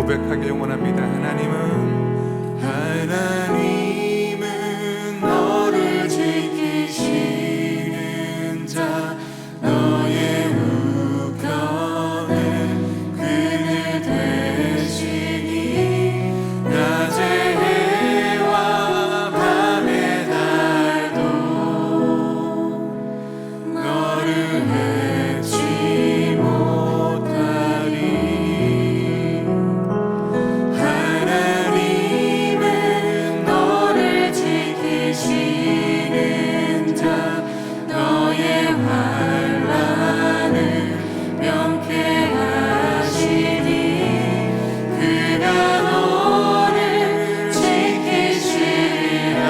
고백하길 원합니다. 하나님은 너를 지키시는 자, 너의 우편에 그늘 되시니 낮의 해와 밤의 달도 너를 해치 못하리. 하나님은 너를 지키시는 자, 너의 환난을 명쾌하시니 그가 너를 지키시리라.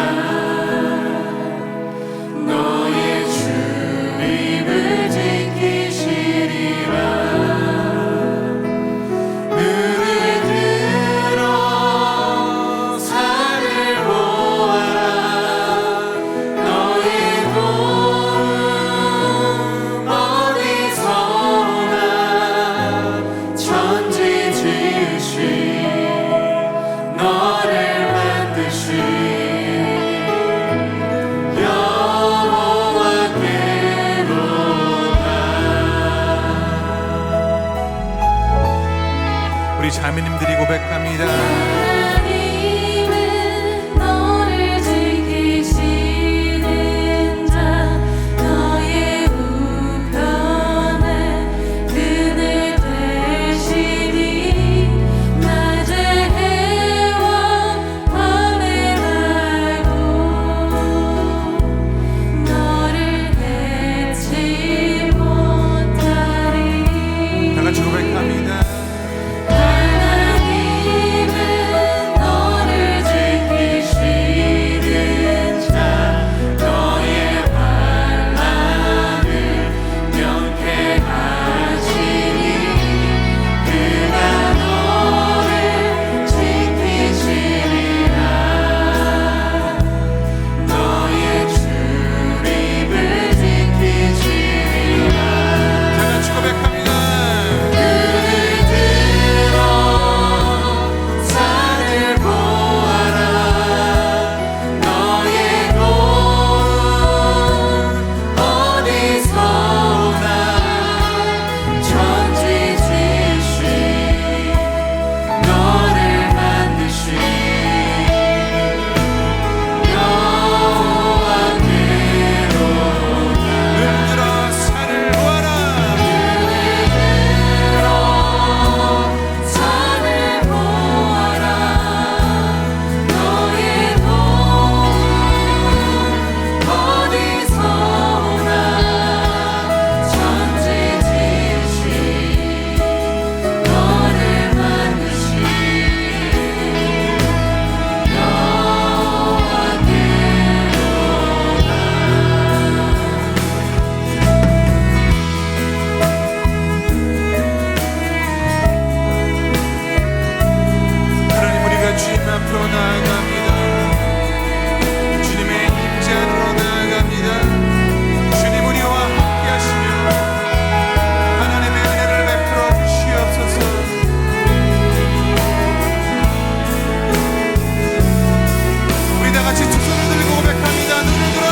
너의 출입을 지키시리라. 눈을 들어 산을 보아라. 너의 도움 어디서나. 천지 지으신 너를 만드신 여호와께로다. 우리 자매님들이 고백합니다. 하나님은 너를 지키시는 자, 너의 우편에 그늘 되시니 낮의 해와 밤의 달도 너를 해치 못하리. 다 같이 고백합니다. 하나님은 너를 지키시는 자, 너의 환난을 명쾌하시니 그가 너를 지키시리라. 너의 출입을 지키시리라. 다 같이 고백합니다. 눈을 들어 산을 보아라. 너의 도움 어디서나. 천지 지으신 너를 만드신 여호와께로다. 눈 들어 산을 보아라. 산을 보아라. 너의 도움 어디서나. 천지 지으신 너를 만드신 하나님, 우리가 주님 앞으로 나아갑니다. 주님의 임재 안으로 나아갑니다. 주님 우리와 함께 하시며 하나님의 은혜를 베풀어 주시옵소서. 우리 다 같이 두 손을 들고 고백합니다. 눈을 들어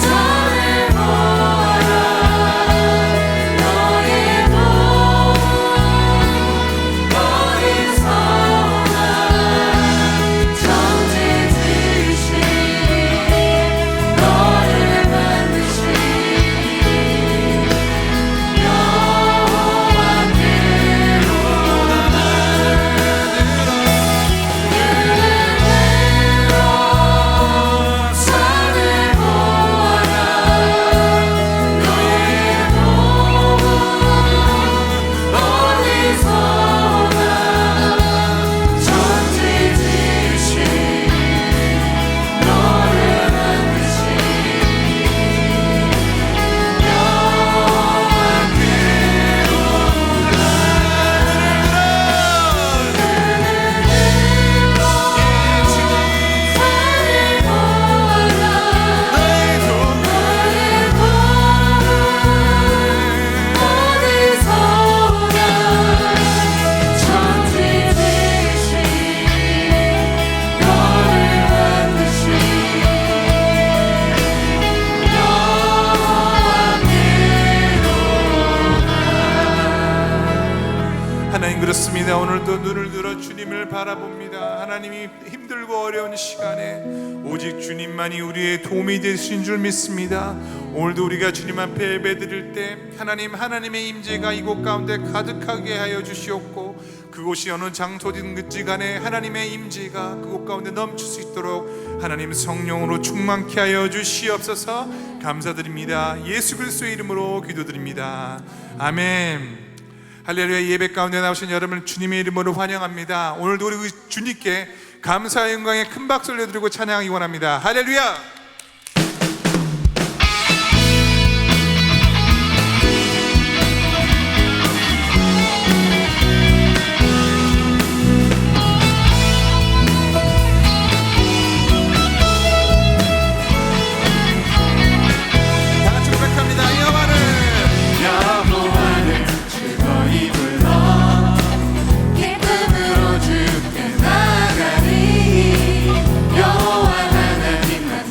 산을 보아라. 너의 도움 하나님 그렇습니다. 오늘도 눈을 들어 주님을 바라봅니다. 하나님이 힘들고 어려운 시간에 오직 주님만이 우리의 도움이 되신 줄 믿습니다. 오늘도 우리가 주님 앞에 예배드릴 때 하나님의 임재가 이곳 가운데 가득하게 하여 주시옵고, 그곳이 어느 장소든지 간에 하나님의 임재가 그곳 가운데 넘칠 수 있도록 하나님 성령으로 충만케 하여 주시옵소서. 감사드립니다. 예수 그리스도의 이름으로 기도드립니다. 아멘. 할렐루야. 예배 가운데 나오신 여러분 주님의 이름으로 환영합니다. 오늘도 우리 주님께 감사의 영광에 큰 박수 올려드리고 찬양하기 원합니다. 할렐루야. 기쁨으로 주께 나가리. 여호와 하나님만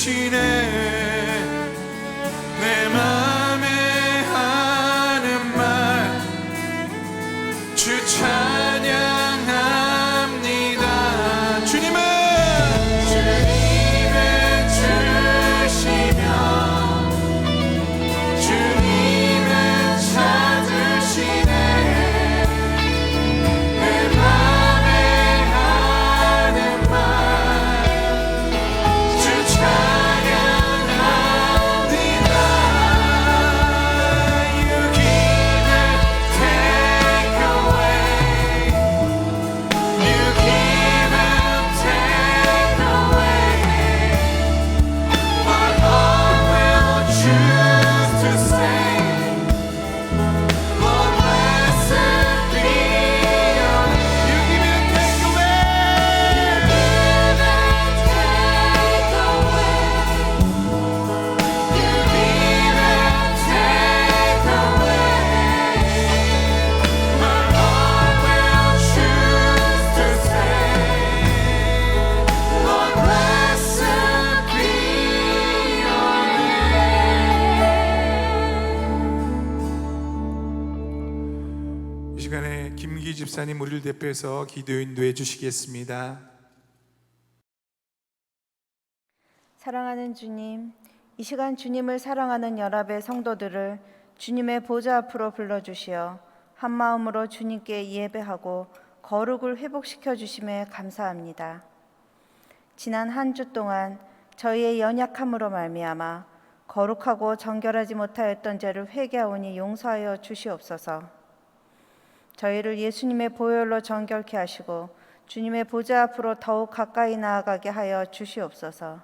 찾으시네 내 맘에 하는 말 주 찬양합니다 주님은 주시며 주님은 찾으시네 내 맘에 하는 말 주 찬양합니다 You give and take away You give and take away But I will choose to say Lord blessed be your name You give and take away You give and take away But I will choose to say Lord blessed be your name 이 시간에 김기 집사님 우리를 대표해서 기도 인도해 주시겠습니다. 사랑하는 주님, 이 시간 주님을 사랑하는 연합의 성도들을 주님의 보좌 앞으로 불러주시어 한 마음으로 주님께 예배하고 거룩을 회복시켜 주심에 감사합니다. 지난 한 주 동안 저희의 연약함으로 말미암아 거룩하고 정결하지 못하였던 죄를 회개하오니 용서하여 주시옵소서. 저희를 예수님의 보혈로 정결케 하시고 주님의 보좌 앞으로 더욱 가까이 나아가게 하여 주시옵소서.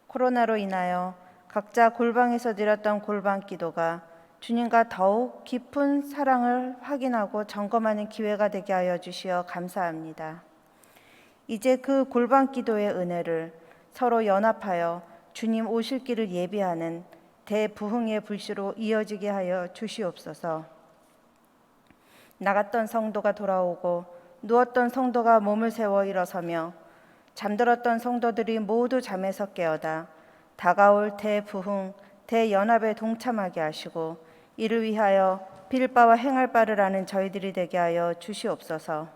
코로나로 인하여 각자 골방에서 드렸던 골방 기도가 주님과 더욱 깊은 사랑을 확인하고 점검하는 기회가 되게 하여 주시어 감사합니다. 이제 그 골방 기도의 은혜를 서로 연합하여 주님 오실 길을 예비하는 대부흥의 불씨로 이어지게 하여 주시옵소서. 나갔던 성도가 돌아오고 누웠던 성도가 몸을 세워 일어서며 잠들었던 성도들이 모두 잠에서 깨어다 다가올 대부흥, 대연합에 동참하게 하시고 이를 위하여 빌 바와 행할 바를 아는 저희들이 되게 하여 주시옵소서.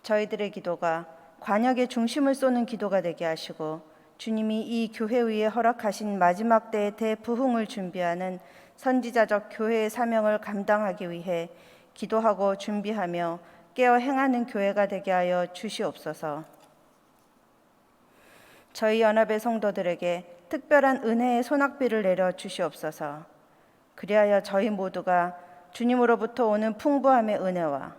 저희들의 기도가 관역의 중심을 쏘는 기도가 되게 하시고 주님이 이 교회 위에 허락하신 마지막 때의 대부흥을 준비하는 선지자적 교회의 사명을 감당하기 위해 기도하고 준비하며 깨어 행하는 교회가 되게 하여 주시옵소서. 저희 연합의 성도들에게 특별한 은혜의 소낙비를 내려 주시옵소서. 그리하여 저희 모두가 주님으로부터 오는 풍부함의 은혜와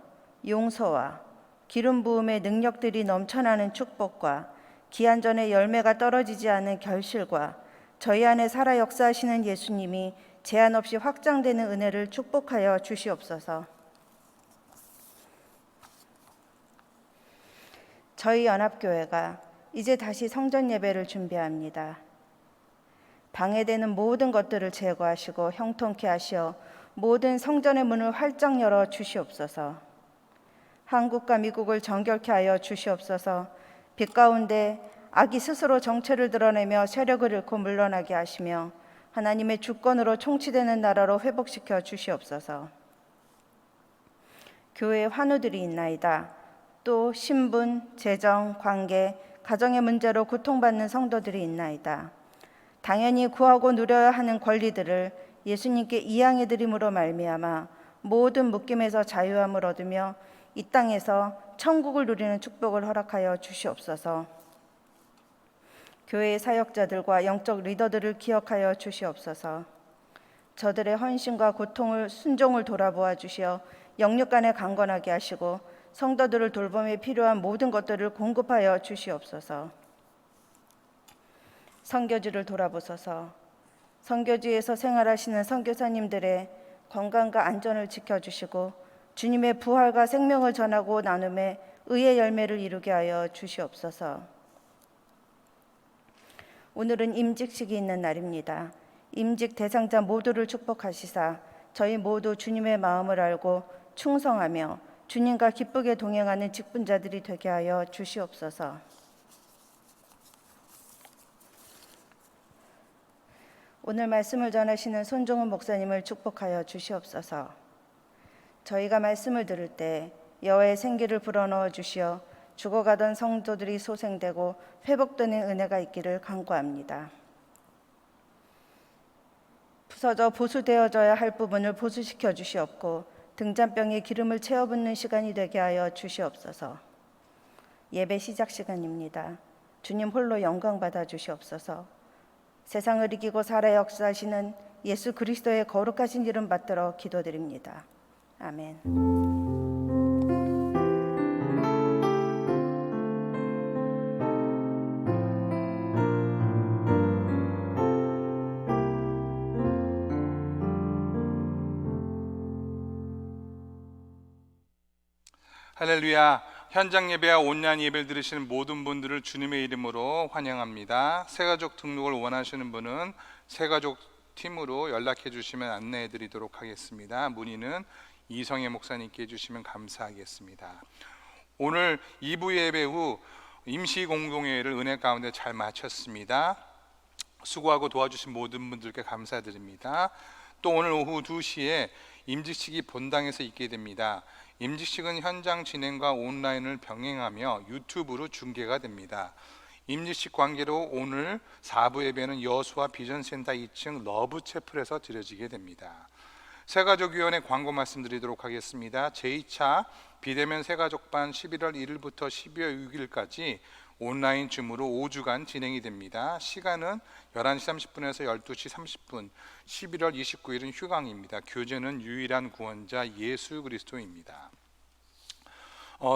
용서와 기름 부음의 능력들이 넘쳐나는 축복과 기한전의 열매가 떨어지지 않은 결실과 저희 안에 살아 역사하시는 예수님이 제한 없이 확장되는 은혜를 축복하여 주시옵소서. 저희 연합교회가 이제 다시 성전 예배를 준비합니다. 방해되는 모든 것들을 제거하시고 형통케 하시어 모든 성전의 문을 활짝 열어 주시옵소서. 한국과 미국을 정결케 하여 주시옵소서. 빛 가운데 악이 스스로 정체를 드러내며 세력을 잃고 물러나게 하시며 하나님의 주권으로 통치되는 나라로 회복시켜 주시옵소서. 교회에 환우들이 있나이다. 또 신분, 재정, 관계, 가정의 문제로 고통받는 성도들이 있나이다. 당연히 구하고 누려야 하는 권리들을 예수님께 이양해 드림으로 말미암아 모든 묶임에서 자유함을 얻으며 이 땅에서 천국을 누리는 축복을 허락하여 주시옵소서. 교회의 사역자들과 영적 리더들을 기억하여 주시옵소서. 저들의 헌신과 고통을 순종을 돌아보아 주시어 영육 간에 강건하게 하시고 성도들을 돌봄에 필요한 모든 것들을 공급하여 주시옵소서. 선교지를 돌아보소서. 선교지에서 생활하시는 선교사님들의 건강과 안전을 지켜주시고 주님의 부활과 생명을 전하고 나눔에 의의 열매를 이루게 하여 주시옵소서. 오늘은 임직식이 있는 날입니다. 임직 대상자 모두를 축복하시사 저희 모두 주님의 마음을 알고 충성하며 주님과 기쁘게 동행하는 직분자들이 되게 하여 주시옵소서. 오늘 말씀을 전하시는 손종훈 목사님을 축복하여 주시옵소서. 저희가 말씀을 들을 때 여호와의 생기를 불어넣어 주시어 죽어가던 성도들이 소생되고 회복되는 은혜가 있기를 간구합니다. 부서져 보수되어져야 할 부분을 보수시켜 주시옵고 등잔병에 기름을 채워 붓는 시간이 되게 하여 주시옵소서. 예배 시작 시간입니다. 주님 홀로 영광 받아 주시옵소서. 세상을 이기고 살아 역사하시는 예수 그리스도의 거룩하신 이름 받들어 기도드립니다. 아멘. 할렐루야. 현장 예배와 온라인 예배를 들으시는 모든 분들을 주님의 이름으로 환영합니다. 새가족 등록을 원하시는 분은 새가족 팀으로 연락해 주시면 안내해 드리도록 하겠습니다. 문의는 이성애 목사님께 해주시면 감사하겠습니다. 오늘 2부 예배 후 임시 공동회의를 은혜 가운데 잘 마쳤습니다. 수고하고 도와주신 모든 분들께 감사드립니다. 또 오늘 오후 2시에 임직식이 본당에서 있게 됩니다. 임직식은 현장 진행과 온라인을 병행하며 유튜브로 중계가 됩니다. 임직식 관계로 오늘 4부 예배는 여수와 비전센터 2층 러브채플에서 드려지게 됩니다. 새가족위원회 광고 말씀드리도록 하겠습니다. 제2차 비대면 새가족반 11월 1일부터 12월 6일까지 온라인 줌으로 5주간 진행이 됩니다. 시간은 11시 30분에서 12시 30분, 11월 29일은 휴강입니다. 교재는 유일한 구원자 예수 그리스도입니다.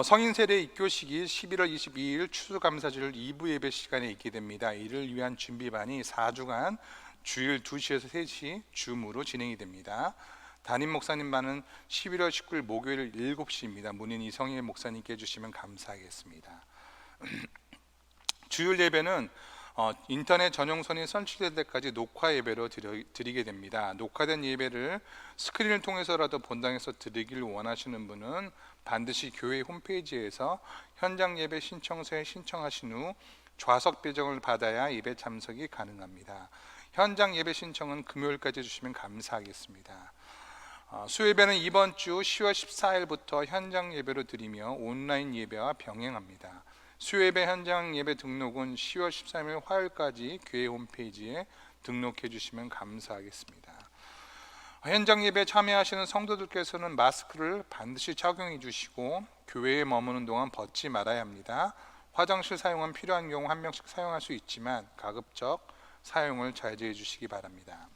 성인 세례 입교식이 11월 22일 추수감사절 2부 예배 시간에 있게 됩니다. 이를 위한 준비반이 4주간 주일 2시에서 3시 줌으로 진행이 됩니다. 담임 목사님반은 11월 19일 목요일 7시입니다. 문의는 이성일 목사님께 해주시면 감사하겠습니다. 주일 예배는 인터넷 전용선이 설치될 때까지 녹화 예배로 드리게 됩니다. 녹화된 예배를 스크린을 통해서라도 본당에서 드리길 원하시는 분은 반드시 교회 홈페이지에서 현장 예배 신청서에 신청하신 후 좌석 배정을 받아야 예배 참석이 가능합니다. 현장 예배 신청은 금요일까지 해주시면 감사하겠습니다. 수예배는 이번 주 10월 14일부터 현장 예배로 드리며 온라인 예배와 병행합니다. 수예배 현장 예배 등록은 10월 13일 화요일까지 교회 홈페이지에 등록해 주시면 감사하겠습니다. 현장 예배에 참여하시는 성도들께서는 마스크를 반드시 착용해 주시고 교회에 머무는 동안 벗지 말아야 합니다. 화장실 사용은 필요한 경우 한 명씩 사용할 수 있지만 가급적 사용을 자제해 주시기 바랍니다.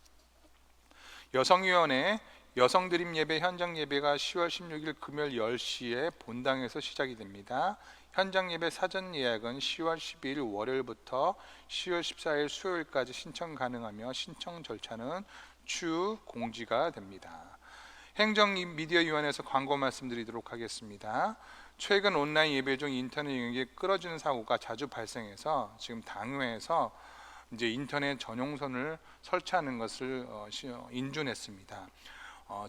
여성위원회 여성 드림 예배 현장 예배가 10월 16일 금요일 10시에 본당에서 시작이 됩니다. 현장 예배 사전 예약은 10월 12일 월요일부터 10월 14일 수요일까지 신청 가능하며 신청 절차는 추후 공지가 됩니다. 행정미디어위원회에서 광고 말씀드리도록 하겠습니다. 최근 온라인 예배 중 인터넷 영역이 끊어지는 사고가 자주 발생해서 지금 당회에서 이제 인터넷 전용선을 설치하는 것을 인준했습니다.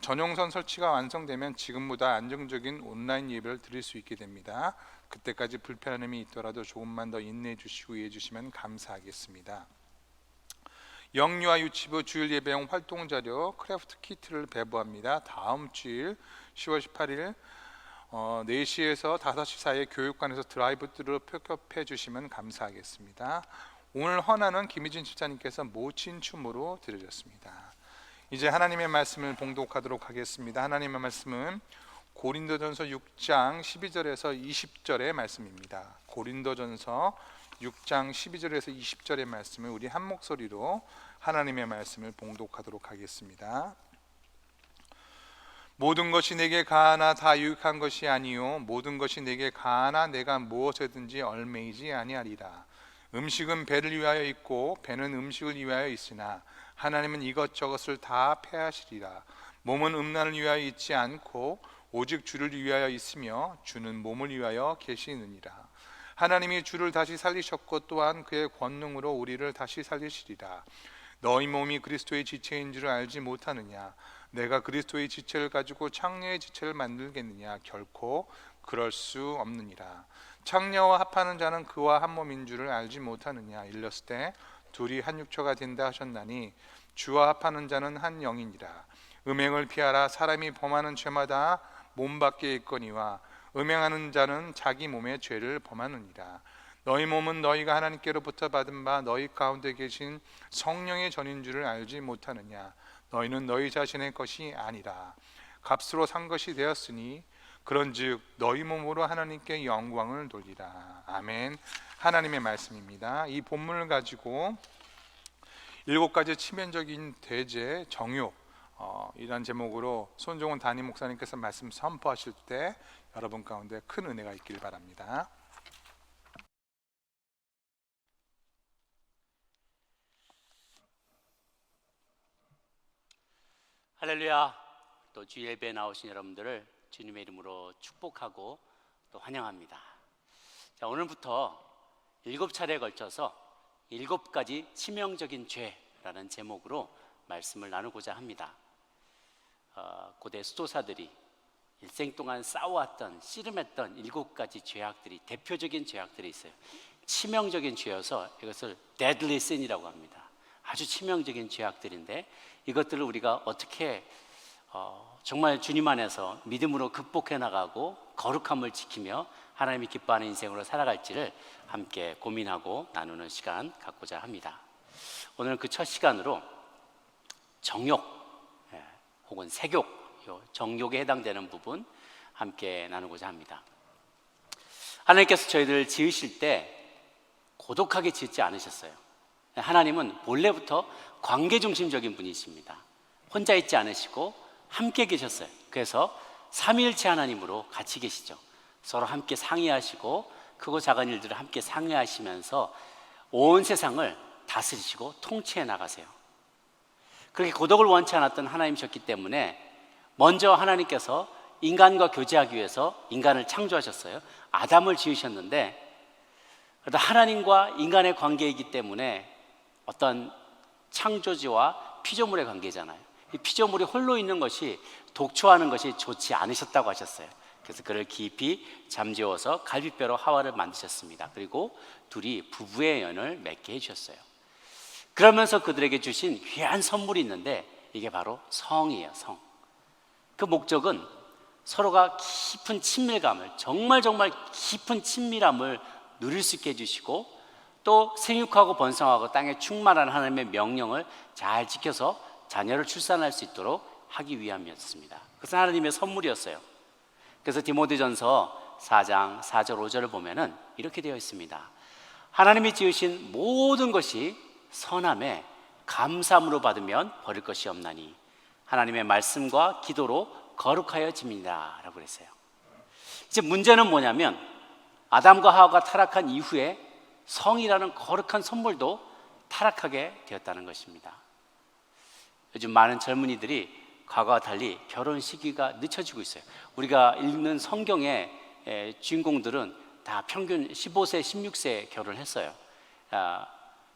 전용선 설치가 완성되면 지금보다 안정적인 온라인 예배를 드릴 수 있게 됩니다. 그때까지 불편함이 있더라도 조금만 더 인내해 주시고 이해해 주시면 감사하겠습니다. 영유아 유치부 주일 예배용 활동 자료 크래프트 키트를 배부합니다. 다음 주일 10월 18일 4시에서 5시 사이에 교육관에서 드라이브스루로 픽업해 주시면 감사하겠습니다. 오늘 헌화는 김희진 집사님께서 모친 춤으로 드려졌습니다. 이제 하나님의 말씀을 봉독하도록 하겠습니다. 하나님의 말씀은 고린도전서 6장 12절에서 20절의 말씀입니다. 고린도전서 6장 12절에서 20절의 말씀을 우리 한 목소리로 하나님의 말씀을 봉독하도록 하겠습니다. 모든 것이 내게 가하나 다 유익한 것이 아니요 모든 것이 내게 가하나 내가 무엇에든지 얽매이지 아니하리라. 음식은 배를 위하여 있고 배는 음식을 위하여 있으나 하나님은 이것저것을 다 패하시리라. 몸은 음란을 위하여 있지 않고 오직 주를 위하여 있으며 주는 몸을 위하여 계시느니라. 하나님이 주를 다시 살리셨고 또한 그의 권능으로 우리를 다시 살리시리라. 너희 몸이 그리스도의 지체인 줄을 알지 못하느냐? 내가 그리스도의 지체를 가지고 창녀의 지체를 만들겠느냐? 결코 그럴 수 없느니라. 창녀와 합하는 자는 그와 한 몸인 줄을 알지 못하느냐? 일렀을 때 둘이 한 육처가 된다 하셨나니 주와 합하는 자는 한 영이니라. 음행을 피하라. 사람이 범하는 죄마다 몸 밖에 있거니와 음행하는 자는 자기 몸의 죄를 범하느니라. 너희 몸은 너희가 하나님께로부터 받은 바 너희 가운데 계신 성령의 전인 줄을 알지 못하느냐. 너희는 너희 자신의 것이 아니라 값으로 산 것이 되었으니 그런즉 너희 몸으로 하나님께 영광을 돌리라. 아멘. 하나님의 말씀입니다. 이 본문을 가지고 7가지 치명적인 대제, 정욕 이란 제목으로 손종훈 담임 목사님께서 말씀 선포하실 때 여러분 가운데 큰 은혜가 있길 바랍니다. 할렐루야. 또 주 예배에 나오신 여러분들을 주님의 이름으로 축복하고 또 환영합니다. 자, 오늘부터 7차례에 걸쳐서 7가지 치명적인 죄라는 제목으로 말씀을 나누고자 합니다. 고대 수도사들이 일생 동안 싸워왔던 씨름했던 7가지 죄악들이, 대표적인 죄악들이 있어요. 치명적인 죄여서 이것을 deadly sin이라고 합니다. 아주 치명적인 죄악들인데 이것들을 우리가 어떻게 정말 주님 안에서 믿음으로 극복해 나가고 거룩함을 지키며 하나님이 기뻐하는 인생으로 살아갈지를 함께 고민하고 나누는 시간 갖고자 합니다. 오늘 그 첫 시간으로 정욕 혹은 색욕, 정욕에 해당되는 부분 함께 나누고자 합니다. 하나님께서 저희들을 지으실 때 고독하게 지었지 않으셨어요. 하나님은 본래부터 관계 중심적인 분이십니다. 혼자 있지 않으시고 함께 계셨어요. 그래서 삼위일체 하나님으로 같이 계시죠. 서로 함께 상의하시고 크고 작은 일들을 함께 상의하시면서 온 세상을 다스리시고 통치해 나가세요. 그렇게 고독을 원치 않았던 하나님이셨기 때문에 먼저 하나님께서 인간과 교제하기 위해서 인간을 창조하셨어요. 아담을 지으셨는데 그래도 하나님과 인간의 관계이기 때문에 어떤 창조주와 피조물의 관계잖아요. 이 피조물이 홀로 있는 것이, 독초하는 것이 좋지 않으셨다고 하셨어요. 그래서 그를 깊이 잠재워서 갈빗뼈로 하와를 만드셨습니다. 그리고 둘이 부부의 연을 맺게 해주셨어요. 그러면서 그들에게 주신 귀한 선물이 있는데 이게 바로 성이에요. 성. 그 목적은 서로가 깊은 친밀감을, 정말 깊은 친밀함을 누릴 수 있게 해주시고 또 생육하고 번성하고 땅에 충만한 하나님의 명령을 잘 지켜서 자녀를 출산할 수 있도록 하기 위함이었습니다. 그것은 하나님의 선물이었어요. 그래서 디모데전서 4장 4절 5절을 보면은 이렇게 되어 있습니다. 하나님이 지으신 모든 것이 선함에 감사함으로 받으면 버릴 것이 없나니 하나님의 말씀과 기도로 거룩하여 짐이다 라고 그랬어요. 이제 문제는 뭐냐면 아담과 하와가 타락한 이후에 성이라는 거룩한 선물도 타락하게 되었다는 것입니다. 요즘 많은 젊은이들이 과거와 달리 결혼 시기가 늦춰지고 있어요. 우리가 읽는 성경의 주인공들은 다 평균 15세, 16세에 결혼했어요.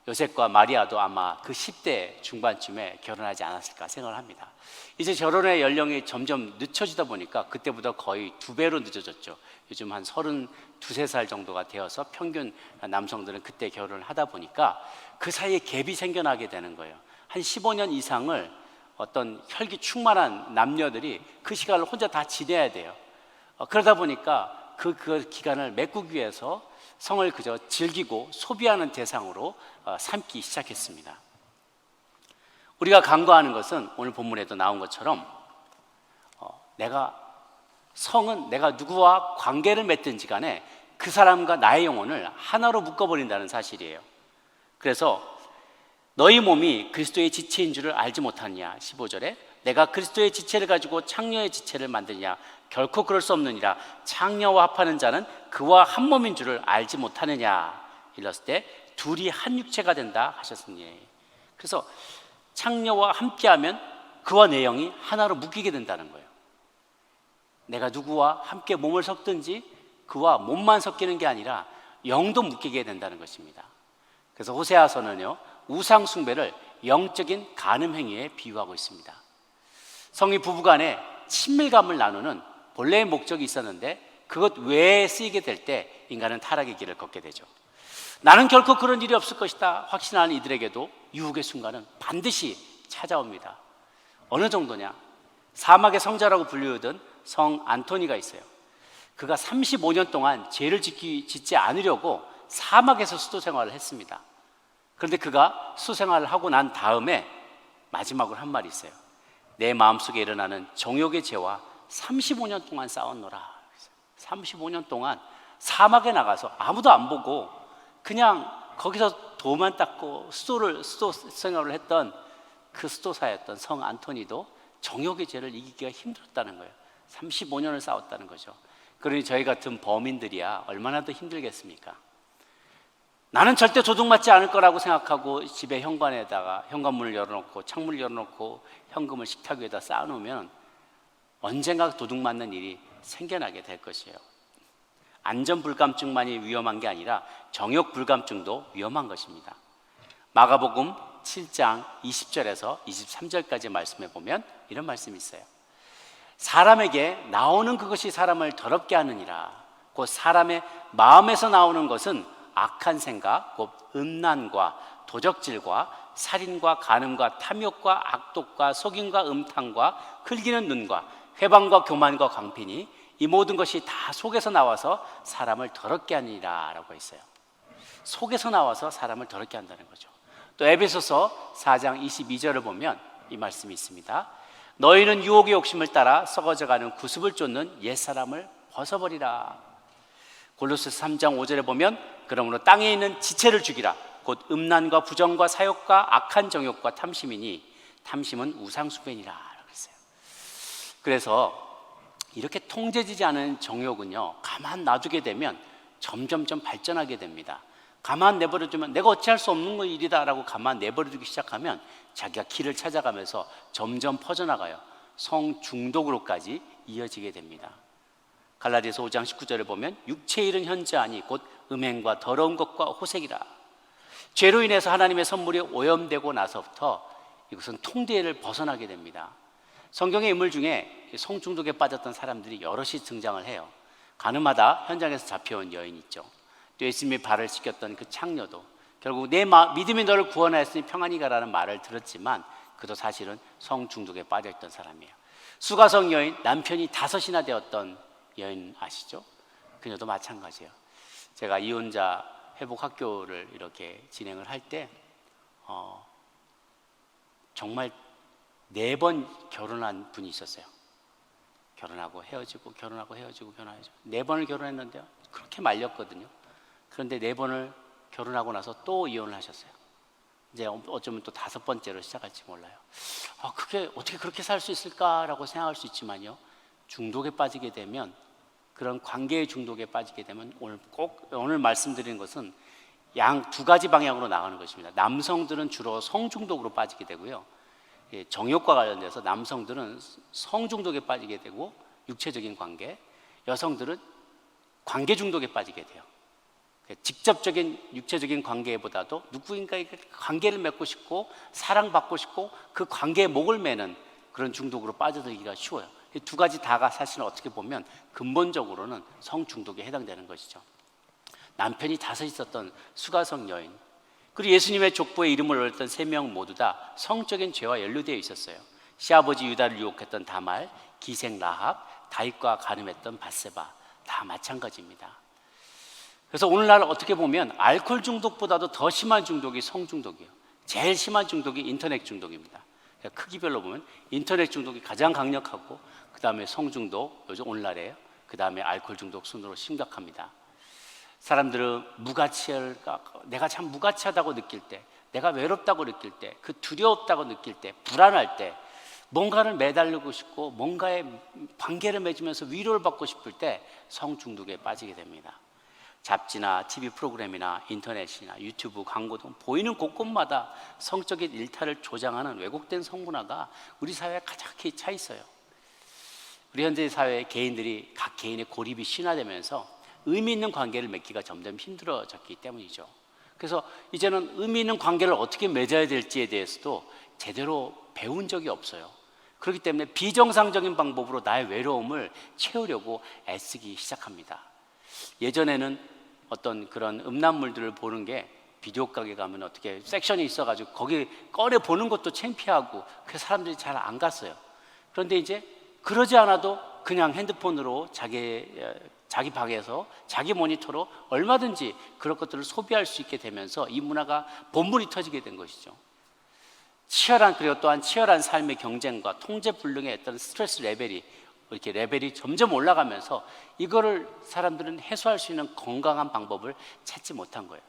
요셉과 마리아도 아마 그 10대 중반쯤에 결혼하지 않았을까 생각을 합니다. 이제 결혼의 연령이 점점 늦춰지다 보니까 그때보다 거의 2배로 늦어졌죠. 요즘 한 32~33살 정도가 되어서 평균 남성들은 그때 결혼을 하다 보니까 그 사이에 갭이 생겨나게 되는 거예요. 한 15년 이상을 어떤 혈기 충만한 남녀들이 그 시간을 혼자 다 지내야 돼요. 그러다 보니까 그 기간을 메꾸기 위해서 성을 그저 즐기고 소비하는 대상으로 삼기 시작했습니다. 우리가 간구하는 것은 오늘 본문에도 나온 것처럼 성은 내가 누구와 관계를 맺든지 간에 그 사람과 나의 영혼을 하나로 묶어버린다는 사실이에요. 그래서 너희 몸이 그리스도의 지체인 줄을 알지 못하느냐 15절에 내가 그리스도의 지체를 가지고 창녀의 지체를 만드냐 결코 그럴 수 없느니라 창녀와 합하는 자는 그와 한 몸인 줄을 알지 못하느냐 일렀을 때 둘이 한 육체가 된다 하셨으니 그래서 창녀와 함께하면 그와 내 영이 하나로 묶이게 된다는 거예요. 내가 누구와 함께 몸을 섞든지 그와 몸만 섞이는 게 아니라 영도 묶이게 된다는 것입니다. 그래서 호세아서는요 우상 숭배를 영적인 간음 행위에 비유하고 있습니다. 성이 부부간에 친밀감을 나누는 본래의 목적이 있었는데 그것 외에 쓰이게 될 때 인간은 타락의 길을 걷게 되죠. 나는 결코 그런 일이 없을 것이다 확신하는 이들에게도 유혹의 순간은 반드시 찾아옵니다. 어느 정도냐? 사막의 성자라고 불리우던 성 안토니가 있어요. 그가 35년 동안 죄를 짓지 않으려고 사막에서 수도 생활을 했습니다. 그런데 그가 수도 생활을 하고 난 다음에 마지막으로 한 말이 있어요. 내 마음속에 일어나는 정욕의 죄와 35년 동안 싸웠노라. 35년 동안 사막에 나가서 아무도 안 보고 그냥 거기서 도만 닦고 수도 생활을 했던 그 수도사였던 성 안토니도 정욕의 죄를 이기기가 힘들었다는 거예요. 35년을 싸웠다는 거죠. 그러니 저희 같은 범인들이야 얼마나 더 힘들겠습니까? 나는 절대 도둑맞지 않을 거라고 생각하고 집에 현관에다가 현관문을 열어놓고 창문을 열어놓고 현금을 식탁 위에다 쌓아놓으면 언젠가 도둑맞는 일이 생겨나게 될 것이에요. 안전불감증만이 위험한 게 아니라 정욕불감증도 위험한 것입니다. 마가복음 7장 20절에서 23절까지 말씀해 보면 이런 말씀이 있어요. 사람에게 나오는 그것이 사람을 더럽게 하느니라. 곧 사람의 마음에서 나오는 것은 악한 생각, 곧 음란과 도적질과 살인과 간음과 탐욕과 악독과 속임과 음탕과 흘기는 눈과 회방과 교만과 광피니 이 모든 것이 다 속에서 나와서 사람을 더럽게 하느니라 라고 했어요. 속에서 나와서 사람을 더럽게 한다는 거죠. 또 에베소서 4장 22절을 보면 이 말씀이 있습니다. 너희는 유혹의 욕심을 따라 썩어져가는 구습을 쫓는 옛사람을 벗어버리라. 골로새서 3장 5절에 보면 그러므로 땅에 있는 지체를 죽이라. 곧 음란과 부정과 사욕과 악한 정욕과 탐심이니 탐심은 우상숭배니라 라고 했어요. 그래서 이렇게 통제되지 않은 정욕은요, 가만 놔두게 되면 점점점 발전하게 됩니다. 가만 내버려두면 내가 어찌할 수 없는 일이다 라고 가만 내버려두기 시작하면 자기가 길을 찾아가면서 점점 퍼져나가요. 성중독으로까지 이어지게 됩니다. 갈라디아서 5장 19절에 보면 육체의 일은 현저하니 곧 음행과 더러운 것과 호색이라. 죄로 인해서 하나님의 선물이 오염되고 나서부터 이것은 통제를 벗어나게 됩니다. 성경의 인물 중에 성중독에 빠졌던 사람들이 여럿이 등장을 해요. 가늠하다 현장에서 잡혀온 여인 있죠. 또 예수님의 발을 씻겼던 그 창녀도 결국 내 믿음이 너를 구원하였으니 평안히 가라는 말을 들었지만 그도 사실은 성중독에 빠져있던 사람이에요. 수가성 여인, 남편이 5이나 되었던 여인 아시죠? 그녀도 마찬가지예요. 제가 이혼자 회복학교를 이렇게 진행을 할 때 정말 4번 결혼한 분이 있었어요. 결혼하고 헤어지고 결혼하고 헤어지고 결혼하고 4번을 결혼했는데요, 그렇게 말렸거든요. 그런데 4번을 결혼하고 나서 또 이혼을 하셨어요. 이제 어쩌면 또 5번째로 시작할지 몰라요. 그게 어떻게 그렇게 살 수 있을까라고 생각할 수 있지만요, 중독에 빠지게 되면, 그런 관계의 중독에 빠지게 되면 오늘 말씀드리는 것은 양 2가지 방향으로 나가는 것입니다. 남성들은 주로 성중독으로 빠지게 되고요, 정욕과 관련돼서 남성들은 성중독에 빠지게 되고 육체적인 관계, 여성들은 관계 중독에 빠지게 돼요. 직접적인 육체적인 관계보다도 누구인가에게 관계를 맺고 싶고 사랑받고 싶고 그 관계에 목을 매는 그런 중독으로 빠져들기가 쉬워요. 이 2가지 다가 사실은 어떻게 보면 근본적으로는 성중독에 해당되는 것이죠. 남편이 5 있었던 수가성 여인, 그리고 예수님의 족보에 이름을 올렸던 3명 모두 다 성적인 죄와 연루되어 있었어요. 시아버지 유다를 유혹했던 다말, 기생 라합, 다윗과 간음했던 밧세바, 다 마찬가지입니다. 그래서 오늘날 어떻게 보면 알코올 중독보다도 더 심한 중독이 성중독이에요. 제일 심한 중독이 인터넷 중독입니다. 크기별로 보면 인터넷 중독이 가장 강력하고 그 다음에 성중독, 요즘 오늘날에요. 그 다음에 알코올 중독 순으로 심각합니다. 사람들은 내가 참 무가치하다고 느낄 때, 내가 외롭다고 느낄 때, 그 두려웠다고 느낄 때, 불안할 때, 뭔가를 매달리고 싶고 뭔가의 관계를 맺으면서 위로를 받고 싶을 때 성중독에 빠지게 됩니다. 잡지나 TV 프로그램이나 인터넷이나 유튜브 광고 등 보이는 곳곳마다 성적인 일탈을 조장하는 왜곡된 성문화가 우리 사회에 가득히 차 있어요. 우리 현재 사회의 개인들이 각 개인의 고립이 심화되면서 의미 있는 관계를 맺기가 점점 힘들어졌기 때문이죠. 그래서 이제는 의미 있는 관계를 어떻게 맺어야 될지에 대해서도 제대로 배운 적이 없어요. 그렇기 때문에 비정상적인 방법으로 나의 외로움을 채우려고 애쓰기 시작합니다. 예전에는 어떤 그런 음란물들을 보는 게 비디오 가게 가면 어떻게 섹션이 있어가지고 거기 꺼내 보는 것도 창피하고 그래서 사람들이 잘 안 갔어요. 그런데 이제 그러지 않아도 그냥 핸드폰으로 자기 방에서 자기 모니터로 얼마든지 그런 것들을 소비할 수 있게 되면서 이 문화가 본물이 터지게 된 것이죠. 그리고 또한 치열한 삶의 경쟁과 통제불능의 어떤 스트레스 레벨이 이렇게 레벨이 점점 올라가면서 이거를 사람들은 해소할 수 있는 건강한 방법을 찾지 못한 거예요.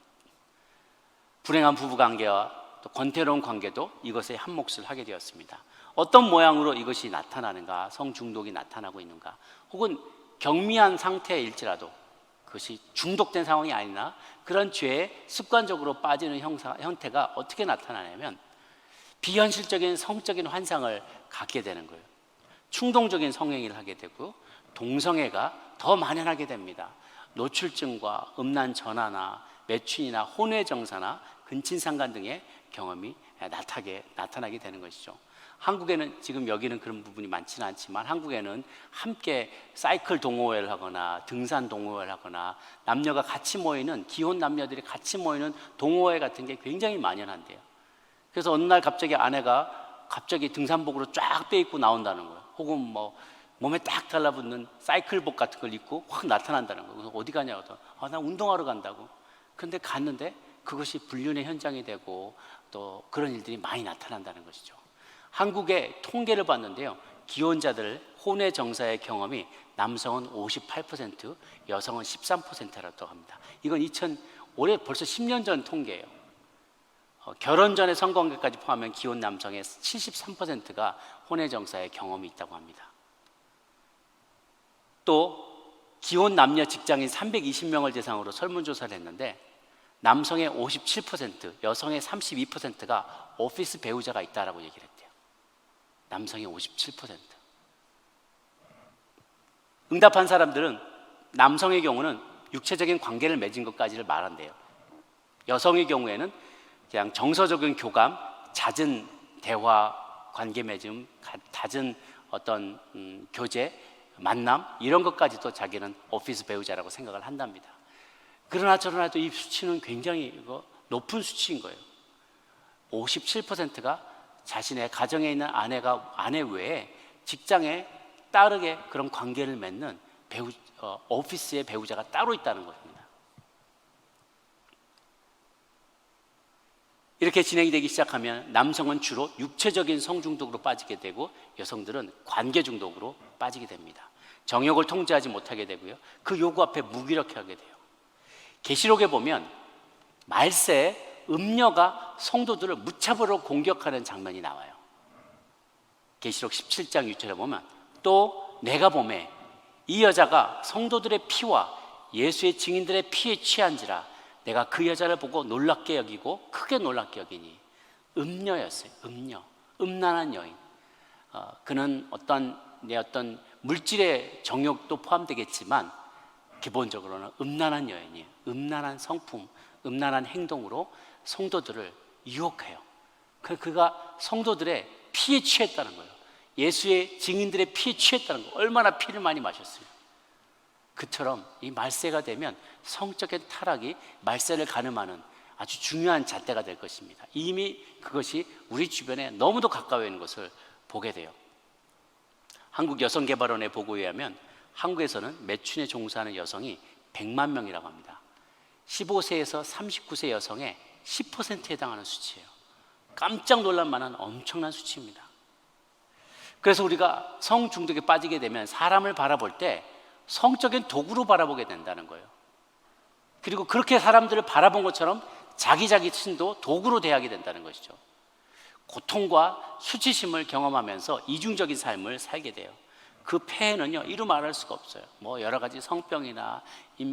불행한 부부관계와 또 권태로운 관계도 이것에 한 몫을 하게 되었습니다. 어떤 모양으로 이것이 나타나는가, 성중독이 나타나고 있는가, 혹은 경미한 상태일지라도 그것이 중독된 상황이 아니나 그런 죄에 습관적으로 빠지는 형태가 어떻게 나타나냐면 비현실적인 성적인 환상을 갖게 되는 거예요. 충동적인 성행위를 하게 되고 동성애가 더 만연하게 됩니다. 노출증과 음란 전화나 매춘이나 혼외정사나 근친상간 등의 경험이 나타나게 되는 것이죠. 한국에는 지금 여기는 그런 부분이 많지는 않지만 한국에는 함께 사이클 동호회를 하거나 등산 동호회를 하거나 남녀가 같이 모이는 기혼 남녀들이 같이 모이는 동호회 같은 게 굉장히 만연한데요. 그래서 어느 날 갑자기 아내가 갑자기 등산복으로 쫙 빼입고 나온다는 거예요. 혹은 뭐 몸에 딱 달라붙는 사이클복 같은 걸 입고 확 나타난다는 거예요. 그래서 어디 가냐고 해서 나 운동하러 간다고. 근데 갔는데 그것이 불륜의 현장이 되고 또 그런 일들이 많이 나타난다는 것이죠. 한국의 통계를 봤는데요, 기혼자들 혼외 정사의 경험이 남성은 58%, 여성은 13%라고 합니다. 이건 올해 벌써 10년 전 통계예요. 결혼 전에 성관계까지 포함하면 기혼 남성의 73%가 혼외 정사의 경험이 있다고 합니다. 또 기혼 남녀 직장인 320명을 대상으로 설문조사를 했는데 남성의 57%, 여성의 32%가 오피스 배우자가 있다라고 얘기를 했대요. 남성의 57%. 응답한 사람들은 남성의 경우는 육체적인 관계를 맺은 것까지를 말한대요. 여성의 경우에는 그냥 정서적인 교감, 잦은 대화, 관계 맺음, 잦은 어떤 교제, 만남 이런 것까지도 자기는 오피스 배우자라고 생각을 한답니다. 그러나 저러나도 이 수치는 굉장히 높은 수치인 거예요. 57%가 자신의 가정에 있는 아내 외에 직장에 따르게 그런 관계를 맺는 오피스의 배우자가 따로 있다는 것입니다. 이렇게 진행이 되기 시작하면 남성은 주로 육체적인 성중독으로 빠지게 되고 여성들은 관계 중독으로 빠지게 됩니다. 정욕을 통제하지 못하게 되고요, 그 요구 앞에 무기력해하게 돼요. 계시록에 보면 말세 음녀가 성도들을 무차별로 공격하는 장면이 나와요. 계시록 17장 6절에 보면 또 내가 보매 이 여자가 성도들의 피와 예수의 증인들의 피에 취한지라 내가 그 여자를 보고 놀랍게 여기고 크게 놀랍게 여기니 음녀였어요. 음란한 여인. 그는 어떤 물질의 정욕도 포함되겠지만 기본적으로는 음란한 여인이에요. 음란한 성품, 음란한 행동으로 성도들을 유혹해요. 그가 성도들의 피에 취했다는 거예요. 예수의 증인들의 피에 취했다는 거예요. 얼마나 피를 많이 마셨어요. 그처럼 이 말세가 되면 성적인 타락이 말세를 가늠하는 아주 중요한 잣대가 될 것입니다. 이미 그것이 우리 주변에 너무도 가까워 있는 것을 보게 돼요. 한국여성개발원의 보고에 의하면 한국에서는 매춘에 종사하는 여성이 100만 명이라고 합니다. 15세에서 39세 여성의 10%에 해당하는 수치예요. 깜짝 놀랄 만한 엄청난 수치입니다. 그래서 우리가 성중독에 빠지게 되면 사람을 바라볼 때 성적인 도구로 바라보게 된다는 거예요. 그리고 그렇게 사람들을 바라본 것처럼 자기 자신도 도구로 대하게 된다는 것이죠. 고통과 수치심을 경험하면서 이중적인 삶을 살게 돼요. 그 폐해는요, 이루 말할 수가 없어요. 뭐 여러 가지 성병이나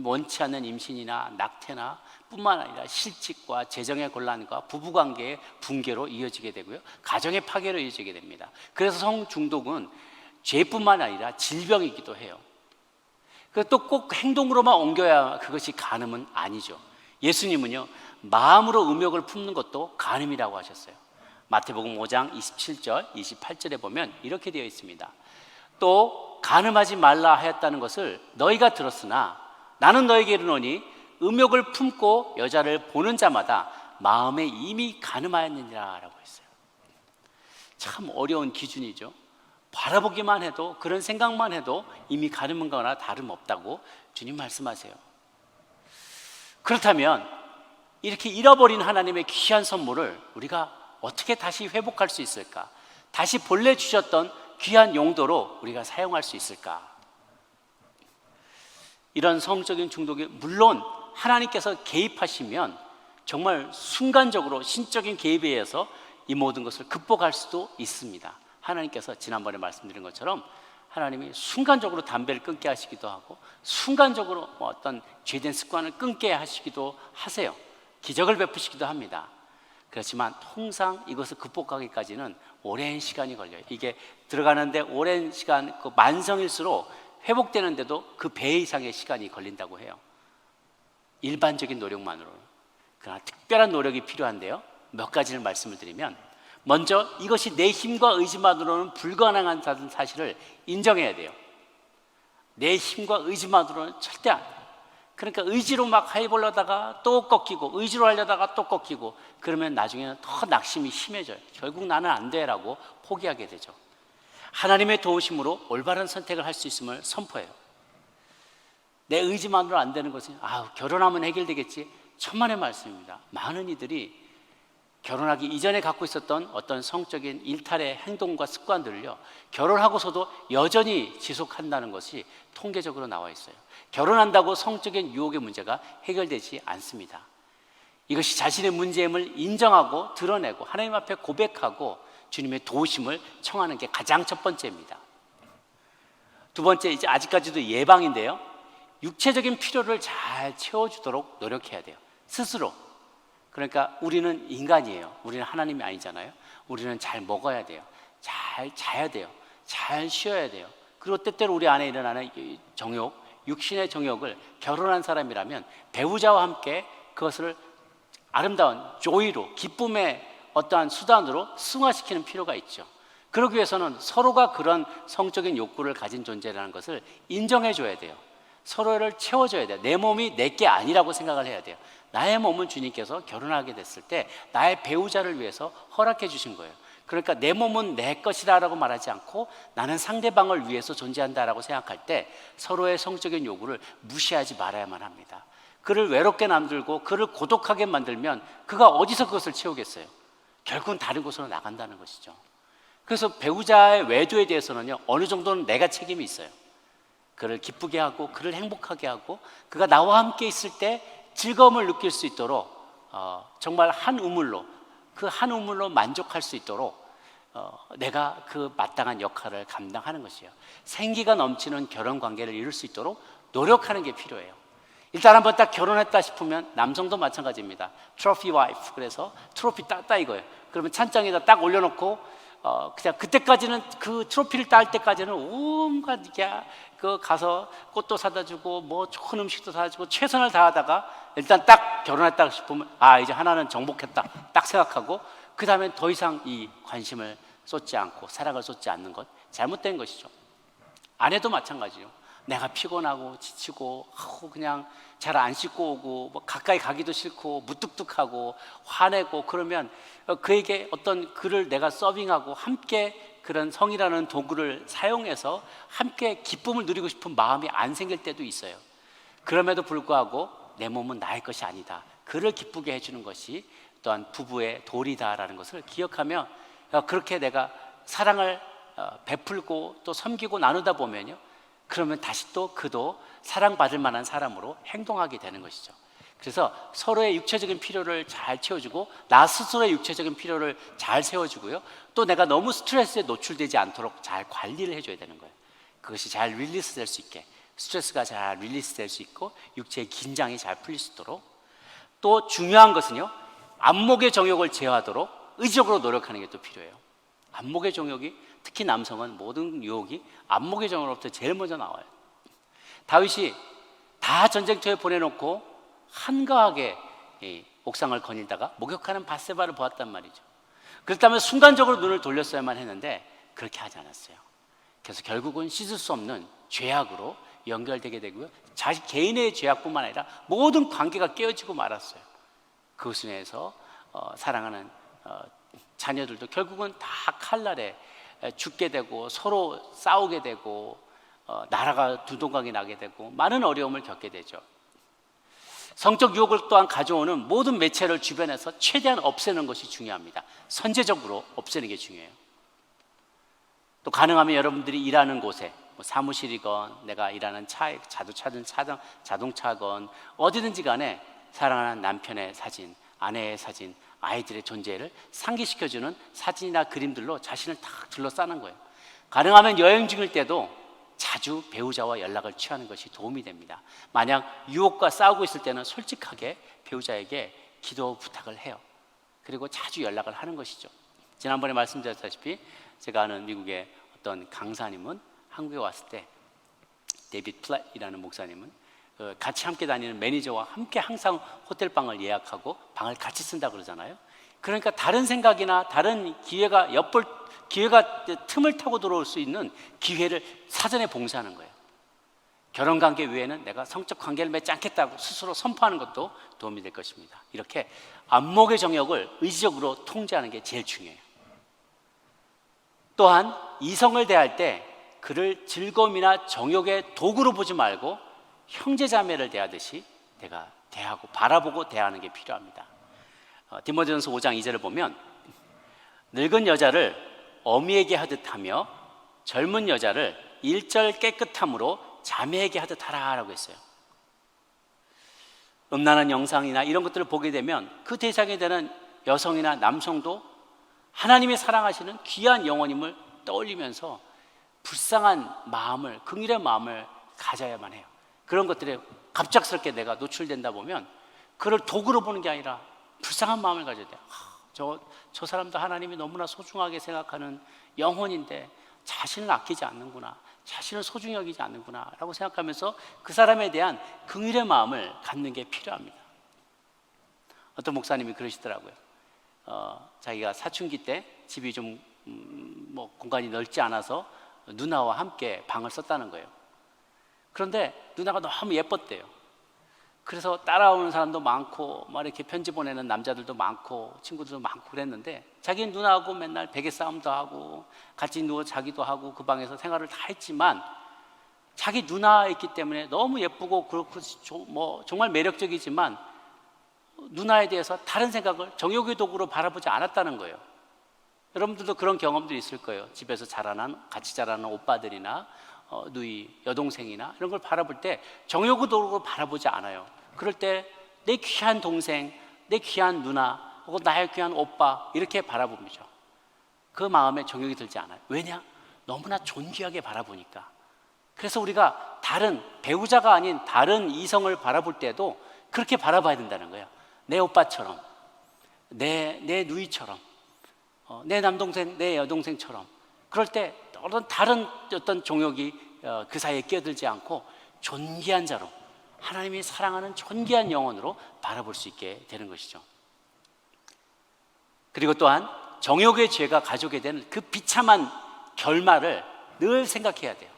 원치 않는 임신이나 낙태나 뿐만 아니라 실직과 재정의 곤란과 부부관계의 붕괴로 이어지게 되고요, 가정의 파괴로 이어지게 됩니다. 그래서 성중독은 죄뿐만 아니라 질병이기도 해요. 그래서 또 꼭 행동으로만 옮겨야 그것이 간음은 아니죠. 예수님은요, 마음으로 음욕을 품는 것도 간음이라고 하셨어요. 마태복음 5장 27절, 28절에 보면 이렇게 되어 있습니다. 또 간음하지 말라 하였다는 것을 너희가 들었으나 나는 너희에게 이르노니 음욕을 품고 여자를 보는 자마다 마음에 이미 간음하였느니라라고 했어요. 참 어려운 기준이죠. 바라보기만 해도, 그런 생각만 해도 이미 간음한 거나 다름없다고 주님 말씀하세요. 그렇다면 이렇게 잃어버린 하나님의 귀한 선물을 우리가 어떻게 다시 회복할 수 있을까? 다시 본래 주셨던 귀한 용도로 우리가 사용할 수 있을까? 이런 성적인 중독이 물론 하나님께서 개입하시면 정말 순간적으로 신적인 개입에 의해서 이 모든 것을 극복할 수도 있습니다. 하나님께서 지난번에 말씀드린 것처럼 하나님이 순간적으로 담배를 끊게 하시기도 하고 순간적으로 어떤 죄된 습관을 끊게 하시기도 하세요. 기적을 베푸시기도 합니다. 그렇지만 통상 이것을 극복하기까지는 오랜 시간이 걸려요. 이게 들어가는데 오랜 시간, 그 만성일수록 회복되는데도 그 배 이상의 시간이 걸린다고 해요. 일반적인 노력만으로는. 그러나 특별한 노력이 필요한데요, 몇 가지를 말씀을 드리면, 먼저 이것이 내 힘과 의지만으로는 불가능한 사실을 인정해야 돼요. 내 힘과 의지만으로는 절대 안 돼요. 그러니까 의지로 막 해보려다가 또 꺾이고, 의지로 하려다가 또 꺾이고, 그러면 나중에는 더 낙심이 심해져요. 결국 나는 안 돼라고 포기하게 되죠. 하나님의 도우심으로 올바른 선택을 할 수 있음을 선포해요. 내 의지만으로 안 되는 것은 결혼하면 해결되겠지, 천만의 말씀입니다. 많은 이들이 결혼하기 이전에 갖고 있었던 어떤 성적인 일탈의 행동과 습관들을요, 결혼하고서도 여전히 지속한다는 것이 통계적으로 나와 있어요. 결혼한다고 성적인 유혹의 문제가 해결되지 않습니다. 이것이 자신의 문제임을 인정하고 드러내고 하나님 앞에 고백하고 주님의 도우심을 청하는 게 가장 첫 번째입니다. 두 번째, 이제 아직까지도 예방인데요, 육체적인 필요를 잘 채워주도록 노력해야 돼요. 스스로. 그러니까 우리는 인간이에요. 우리는 하나님이 아니잖아요. 우리는 잘 먹어야 돼요. 잘 자야 돼요. 잘 쉬어야 돼요. 그리고 때때로 우리 안에 일어나는 정욕, 육신의 정욕을 결혼한 사람이라면 배우자와 함께 그것을 아름다운 조이로, 기쁨의 어떠한 수단으로 승화시키는 필요가 있죠. 그러기 위해서는 서로가 그런 성적인 욕구를 가진 존재라는 것을 인정해 줘야 돼요. 서로를 채워줘야 돼요. 내 몸이 내게 아니라고 생각을 해야 돼요. 나의 몸은 주님께서 결혼하게 됐을 때 나의 배우자를 위해서 허락해 주신 거예요. 그러니까 내 몸은 내 것이다라고 말하지 않고 나는 상대방을 위해서 존재한다라고 생각할 때 서로의 성적인 요구를 무시하지 말아야만 합니다. 그를 외롭게 만들고 그를 고독하게 만들면 그가 어디서 그것을 채우겠어요? 결국은 다른 곳으로 나간다는 것이죠. 그래서 배우자의 외도에 대해서는요, 어느 정도는 내가 책임이 있어요. 그를 기쁘게 하고 그를 행복하게 하고 그가 나와 함께 있을 때 즐거움을 느낄 수 있도록 정말 한 우물로 만족할 수 있도록 내가 그 마땅한 역할을 감당하는 것이에요. 생기가 넘치는 결혼 관계를 이룰 수 있도록 노력하는 게 필요해요. 일단 한번 딱 결혼했다 싶으면 남성도 마찬가지입니다. 트로피 와이프, 그래서 트로피 땄다 이거예요. 그러면 찬장에다 딱 올려놓고 그냥 그때까지는 그 트로피를 딸 때까지는 온갖 그 가서 꽃도 사다 주고 뭐 좋은 음식도 사다 주고 최선을 다하다가 일단 딱 결혼했다 싶으면 이제 하나는 정복했다 딱 생각하고 그 다음에 더 이상 이 관심을 쏟지 않고 사랑을 쏟지 않는 것, 잘못된 것이죠. 아내도 마찬가지요. 내가 피곤하고 지치고 그냥 잘 안 씻고 오고 뭐 가까이 가기도 싫고 무뚝뚝하고 화내고 그러면 그에게 어떤 그를 내가 서빙하고 함께 그런 성이라는 도구를 사용해서 함께 기쁨을 누리고 싶은 마음이 안 생길 때도 있어요. 그럼에도 불구하고 내 몸은 나의 것이 아니다. 그를 기쁘게 해주는 것이 또한 부부의 도리다라는 것을 기억하며 그렇게 내가 사랑을 베풀고 또 섬기고 나누다 보면요, 그러면 다시 또 그도 사랑받을 만한 사람으로 행동하게 되는 것이죠. 그래서 서로의 육체적인 필요를 잘 채워주고 나 스스로의 육체적인 필요를 잘 세워주고요, 또 내가 너무 스트레스에 노출되지 않도록 잘 관리를 해줘야 되는 거예요. 그것이 잘 릴리스 될 수 있게, 스트레스가 잘 릴리스 될 수 있고 육체의 긴장이 잘 풀릴 수 있도록, 또 중요한 것은요, 안목의 정욕을 제어하도록 의지적으로 노력하는 게 또 필요해요. 안목의 정욕이, 특히 남성은 모든 유혹이 안목의 정욕으로부터 제일 먼저 나와요. 다윗이 다 전쟁터에 보내놓고 한가하게 옥상을 거닐다가 목욕하는 밧세바를 보았단 말이죠. 그렇다면 순간적으로 눈을 돌렸어야만 했는데 그렇게 하지 않았어요. 그래서 결국은 씻을 수 없는 죄악으로 연결되게 되고요. 자식 개인의 죄악뿐만 아니라 모든 관계가 깨어지고 말았어요. 그것을 인해서 사랑하는 자녀들도 결국은 다 칼날에 죽게 되고 서로 싸우게 되고 나라가 두동강이 나게 되고 많은 어려움을 겪게 되죠. 성적 유혹을 또한 가져오는 모든 매체를 주변에서 최대한 없애는 것이 중요합니다. 선제적으로 없애는 게 중요해요. 또 가능하면 여러분들이 일하는 곳에 뭐 사무실이건 내가 일하는 차에 자동차건 어디든지 간에 사랑하는 남편의 사진, 아내의 사진, 아이들의 존재를 상기시켜주는 사진이나 그림들로 자신을 탁 둘러싸는 거예요. 가능하면 여행 중일 때도 자주 배우자와 연락을 취하는 것이 도움이 됩니다. 만약 유혹과 싸우고 있을 때는 솔직하게 배우자에게 기도 부탁을 해요. 그리고 자주 연락을 하는 것이죠. 지난번에 말씀드렸다시피 제가 아는 미국의 어떤 강사님은 한국에 왔을 때 데이비드 플랫이라는 목사님은 같이 함께 다니는 매니저와 함께 항상 호텔방을 예약하고 방을 같이 쓴다 그러잖아요. 그러니까 다른 생각이나 다른 기회가 틈을 타고 들어올 수 있는 기회를 사전에 봉쇄하는 거예요. 결혼관계 외에는 내가 성적 관계를 맺지 않겠다고 스스로 선포하는 것도 도움이 될 것입니다. 이렇게 안목의 정욕을 의지적으로 통제하는 게 제일 중요해요. 또한 이성을 대할 때 그를 즐거움이나 정욕의 도구로 보지 말고 형제자매를 대하듯이 내가 대하고 바라보고 대하는 게 필요합니다. 디모데전서 5장 2절을 보면 늙은 여자를 어미에게 하듯 하며 젊은 여자를 일절 깨끗함으로 자매에게 하듯 하라 라고 했어요. 음란한 영상이나 이런 것들을 보게 되면 그 대상이 되는 여성이나 남성도 하나님이 사랑하시는 귀한 영혼임을 떠올리면서 불쌍한 마음을, 긍휼의 마음을 가져야만 해요. 그런 것들에 갑작스럽게 내가 노출된다 보면 그를 도구로 보는 게 아니라 불쌍한 마음을 가져야 돼요. 저 사람도 하나님이 너무나 소중하게 생각하는 영혼인데 자신을 아끼지 않는구나, 자신을 소중히 여기지 않는구나 라고 생각하면서 그 사람에 대한 긍휼의 마음을 갖는 게 필요합니다. 어떤 목사님이 그러시더라고요. 자기가 사춘기 때 집이 좀 공간이 넓지 않아서 누나와 함께 방을 썼다는 거예요. 그런데 누나가 너무 예뻤대요. 그래서 따라오는 사람도 많고 막 이렇게 편지 보내는 남자들도 많고 친구들도 많고 그랬는데 자기는 누나하고 맨날 베개 싸움도 하고 같이 누워 자기도 하고 그 방에서 생활을 다 했지만 자기 누나 있기 때문에 너무 예쁘고 그렇고 정말 매력적이지만 누나에 대해서 다른 생각을 정욕의 도구로 바라보지 않았다는 거예요. 여러분들도 그런 경험도 있을 거예요. 집에서 같이 자라는 오빠들이나 누이, 여동생이나 이런 걸 바라볼 때 정욕의 도구로 바라보지 않아요. 그럴 때 내 귀한 동생, 내 귀한 누나 혹은 나의 귀한 오빠 이렇게 바라봅니다. 그 마음에 정욕이 들지 않아요. 왜냐? 너무나 존귀하게 바라보니까. 그래서 우리가 다른 배우자가 아닌 다른 이성을 바라볼 때도 그렇게 바라봐야 된다는 거예요. 내 오빠처럼, 내 누이처럼, 내 남동생, 내 여동생처럼. 그럴 때 다른 어떤 종욕이 그 사이에 끼어들지 않고 존귀한 자로, 하나님이 사랑하는 존귀한 영혼으로 바라볼 수 있게 되는 것이죠. 그리고 또한 정욕의 죄가 가져오게 되는 그 비참한 결말을 늘 생각해야 돼요.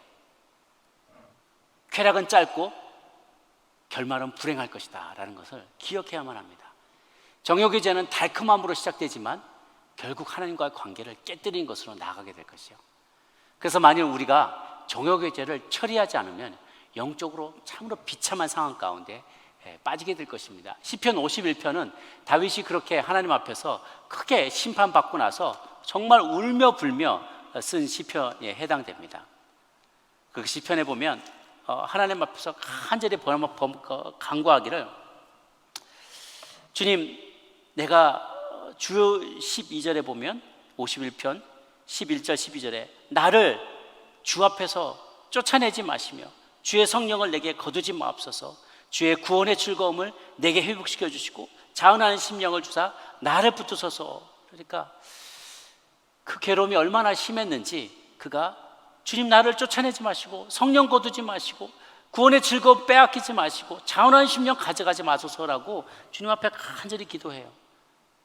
쾌락은 짧고 결말은 불행할 것이다 라는 것을 기억해야만 합니다. 정욕의 죄는 달콤함으로 시작되지만 결국 하나님과의 관계를 깨뜨리는 것으로 나아가게 될 것이요. 그래서 만일 우리가 정욕의 죄를 처리하지 않으면 영적으로 참으로 비참한 상황 가운데 빠지게 될 것입니다. 시편 51편은 다윗이 그렇게 하나님 앞에서 크게 심판받고 나서 정말 울며 불며 쓴 시편에 해당됩니다. 그 시편에 보면 하나님 앞에서 간절히 간구하기를, 주님, 내가 주 12절에 보면 51편 11절 12절에 나를 주 앞에서 쫓아내지 마시며 주의 성령을 내게 거두지 마옵소서. 주의 구원의 즐거움을 내게 회복시켜 주시고 자은하는 심령을 주사 나를 붙드소서. 그러니까 그 괴로움이 얼마나 심했는지 그가 주님 나를 쫓아내지 마시고 성령 거두지 마시고 구원의 즐거움 빼앗기지 마시고 자원한 심령 가져가지 마소서라고 주님 앞에 간절히 기도해요.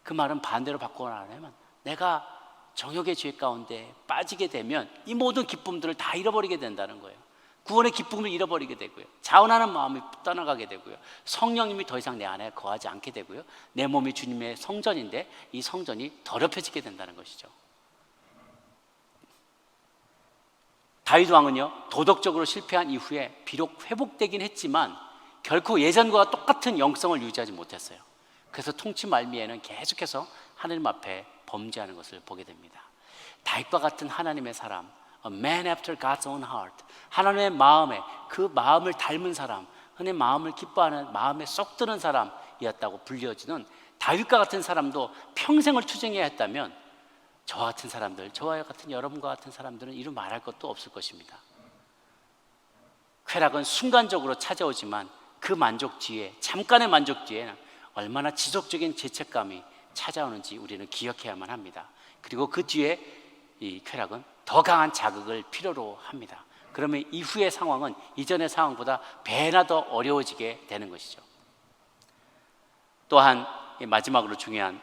그 말은 반대로 바꿔나가면 내가 정욕의 죄 가운데 빠지게 되면 이 모든 기쁨들을 다 잃어버리게 된다는 거예요. 구원의 기쁨을 잃어버리게 되고요. 자원하는 마음이 떠나가게 되고요. 성령님이 더 이상 내 안에 거하지 않게 되고요. 내 몸이 주님의 성전인데 이 성전이 더럽혀지게 된다는 것이죠. 다윗 왕은요, 도덕적으로 실패한 이후에 비록 회복되긴 했지만 결코 예전과 똑같은 영성을 유지하지 못했어요. 그래서 통치 말미에는 계속해서 하나님 앞에 범죄하는 것을 보게 됩니다. 다윗과 같은 하나님의 사람, A man after God's own heart, 하나님의 마음에, 그 마음을 닮은 사람, 하나님의 마음을 기뻐하는, 마음에 쏙 드는 사람이었다고 불려지는 다윗과 같은 사람도 평생을 투쟁해야 했다면 저와 같은 사람들, 저와 같은 여러분과 같은 사람들은 이루 말할 것도 없을 것입니다. 쾌락은 순간적으로 찾아오지만 그 만족 뒤에, 잠깐의 만족 뒤에는 얼마나 지속적인 죄책감이 찾아오는지 우리는 기억해야만 합니다. 그리고 그 뒤에 이 쾌락은 더 강한 자극을 필요로 합니다. 그러면 이후의 상황은 이전의 상황보다 배나 더 어려워지게 되는 것이죠. 또한 마지막으로 중요한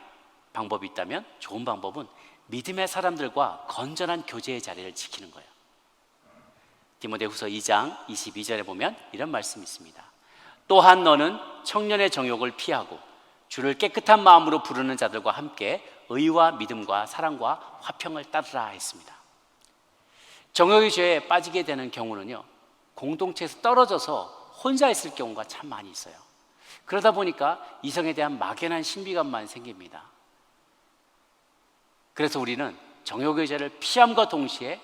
방법이 있다면, 좋은 방법은 믿음의 사람들과 건전한 교제의 자리를 지키는 거예요. 디모데후서 2장 22절에 보면 이런 말씀이 있습니다. 또한 너는 청년의 정욕을 피하고 주를 깨끗한 마음으로 부르는 자들과 함께 의와 믿음과 사랑과 화평을 따르라 했습니다. 정욕의 죄에 빠지게 되는 경우는요, 공동체에서 떨어져서 혼자 있을 경우가 참 많이 있어요. 그러다 보니까 이성에 대한 막연한 신비감만 생깁니다. 그래서 우리는 정욕의 죄를 피함과 동시에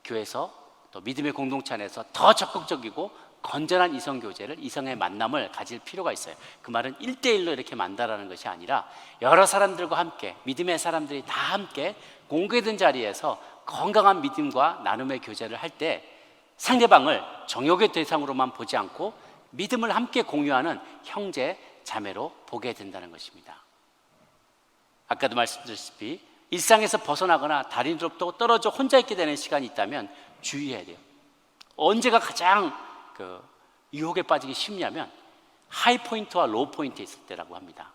교회에서 또 믿음의 공동체 안에서 더 적극적이고 건전한 이성 교제를, 이성의 만남을 가질 필요가 있어요. 그 말은 1대1로 이렇게 만나라는 것이 아니라 여러 사람들과 함께, 믿음의 사람들이 다 함께 공개된 자리에서 건강한 믿음과 나눔의 교제를 할 때 상대방을 정욕의 대상으로만 보지 않고 믿음을 함께 공유하는 형제, 자매로 보게 된다는 것입니다. 아까도 말씀드렸다시피 일상에서 벗어나거나 다른으로부터 떨어져 혼자 있게 되는 시간이 있다면 주의해야 돼요. 언제가 가장 유혹에 빠지기 쉽냐면 하이 포인트와 로우 포인트에 있을 때라고 합니다.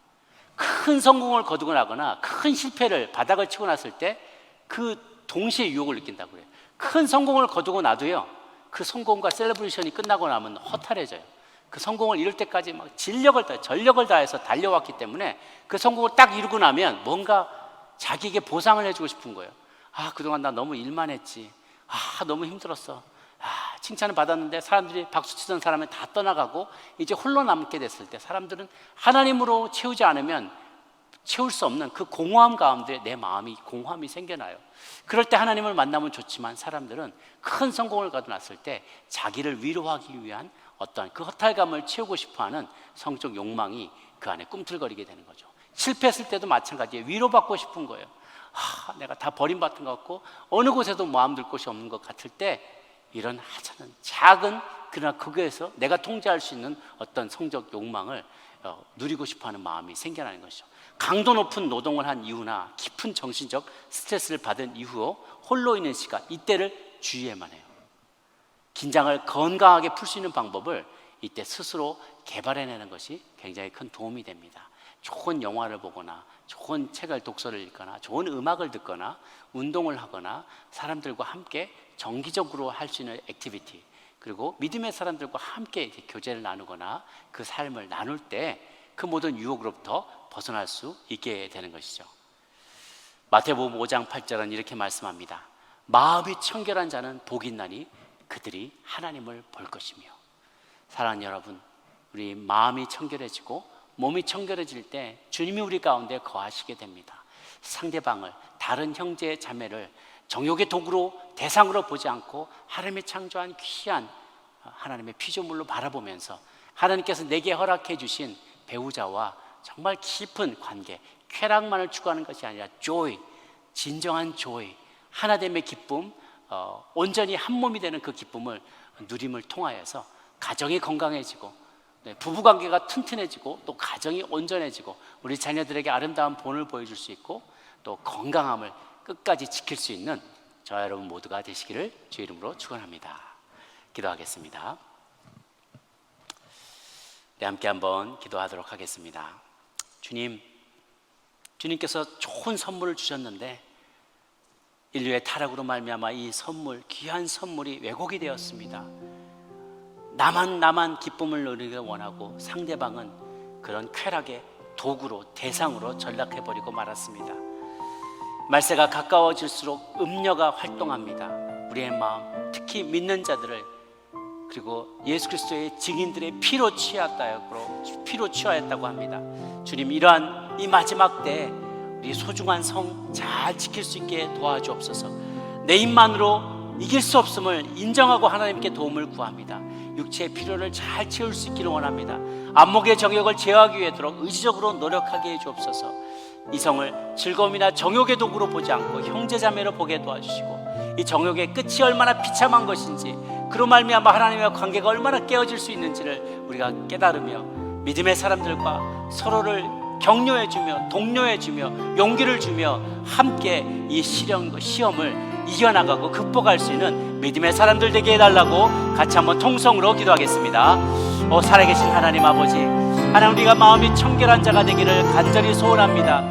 큰 성공을 거두고 나거나 큰 실패를 바닥을 치고 났을 때 그 동시에 유혹을 느낀다고 그래요. 큰 성공을 거두고 나도요, 그 성공과 셀러브레이션이 끝나고 나면 허탈해져요. 그 성공을 이룰 때까지 막 전력을 다해서 달려왔기 때문에 그 성공을 딱 이루고 나면 뭔가 자기에게 보상을 해주고 싶은 거예요. 아, 그동안 나 너무 일만 했지. 아, 너무 힘들었어. 아, 칭찬을 받았는데 사람들이 박수치던 사람은 다 떠나가고 이제 홀로 남게 됐을 때 사람들은 하나님으로 채우지 않으면 채울 수 없는 그 공허함 가운데 내 마음이 공허함이 생겨나요. 그럴 때 하나님을 만나면 좋지만 사람들은 큰 성공을 거둬놨을 때 자기를 위로하기 위한 어떤 그 허탈감을 채우고 싶어하는 성적 욕망이 그 안에 꿈틀거리게 되는 거죠. 실패했을 때도 마찬가지예요. 위로받고 싶은 거예요. 아, 내가 다 버림받은 것 같고 어느 곳에도 마음 둘 곳이 없는 것 같을 때 이런 하찮은 작은, 그러나 거기에서 내가 통제할 수 있는 어떤 성적 욕망을 누리고 싶어하는 마음이 생겨나는 것이죠. 강도 높은 노동을 한 이후나 깊은 정신적 스트레스를 받은 이후 홀로 있는 시간, 이때를 주의해야만 해요. 긴장을 건강하게 풀 수 있는 방법을 이때 스스로 개발해내는 것이 굉장히 큰 도움이 됩니다. 좋은 영화를 보거나 좋은 책을, 독서를 읽거나 좋은 음악을 듣거나 운동을 하거나 사람들과 함께 정기적으로 할 수 있는 액티비티, 그리고 믿음의 사람들과 함께 이렇게 교제를 나누거나 그 삶을 나눌 때 그 모든 유혹으로부터 벗어날 수 있게 되는 것이죠. 마태복음 5장 8절은 이렇게 말씀합니다. 마음이 청결한 자는 복이 있나니 그들이 하나님을 볼 것이며. 사랑하는 여러분, 우리 마음이 청결해지고 몸이 청결해질 때 주님이 우리 가운데 거하시게 됩니다. 상대방을, 다른 형제 자매를 정욕의 도구로, 대상으로 보지 않고 하나님의 창조한 귀한 하나님의 피조물로 바라보면서 하나님께서 내게 허락해 주신 배우자와 정말 깊은 관계, 쾌락만을 추구하는 것이 아니라 joy, 진정한 joy, 하나됨의 기쁨, 온전히 한 몸이 되는 그 기쁨을 누림을 통하여서 가정이 건강해지고 부부관계가 튼튼해지고 또 가정이 온전해지고 우리 자녀들에게 아름다운 본을 보여줄 수 있고 또 건강함을 끝까지 지킬 수 있는 저와 여러분 모두가 되시기를 주의 이름으로 축원합니다. 기도하겠습니다. 네, 함께 한번 기도하도록 하겠습니다. 주님께서 좋은 선물을 주셨는데 인류의 타락으로 말미암아 이 선물, 귀한 선물이 왜곡이 되었습니다. 나만 기쁨을 누리길 원하고 상대방은 그런 쾌락의 도구로, 대상으로 전락해버리고 말았습니다. 말세가 가까워질수록 음녀가 활동합니다. 우리의 마음, 특히 믿는 자들을, 그리고 예수 그리스도의 증인들의 피로 취하였다고 합니다. 주님, 이러한 이 마지막 때 우리 소중한 성 잘 지킬 수 있게 도와주옵소서. 내 힘만으로 이길 수 없음을 인정하고 하나님께 도움을 구합니다. 육체의 필요를 잘 채울 수 있기를 원합니다. 안목의 정욕을 제어하기 위해도록 의지적으로 노력하게 해주옵소서. 이 성을 즐거움이나 정욕의 도구로 보지 않고 형제자매로 보게 도와주시고, 이 정욕의 끝이 얼마나 비참한 것인지, 그로 말미암아 하나님과 관계가 얼마나 깨어질 수 있는지를 우리가 깨달으며 믿음의 사람들과 서로를 격려해주며 독려해주며 용기를 주며 함께 이 시험을 이겨나가고 극복할 수 있는 믿음의 사람들 되게 해달라고 같이 한번 통성으로 기도하겠습니다. 살아계신 하나님 아버지, 하나님, 우리가 마음이 청결한 자가 되기를 간절히 소원합니다.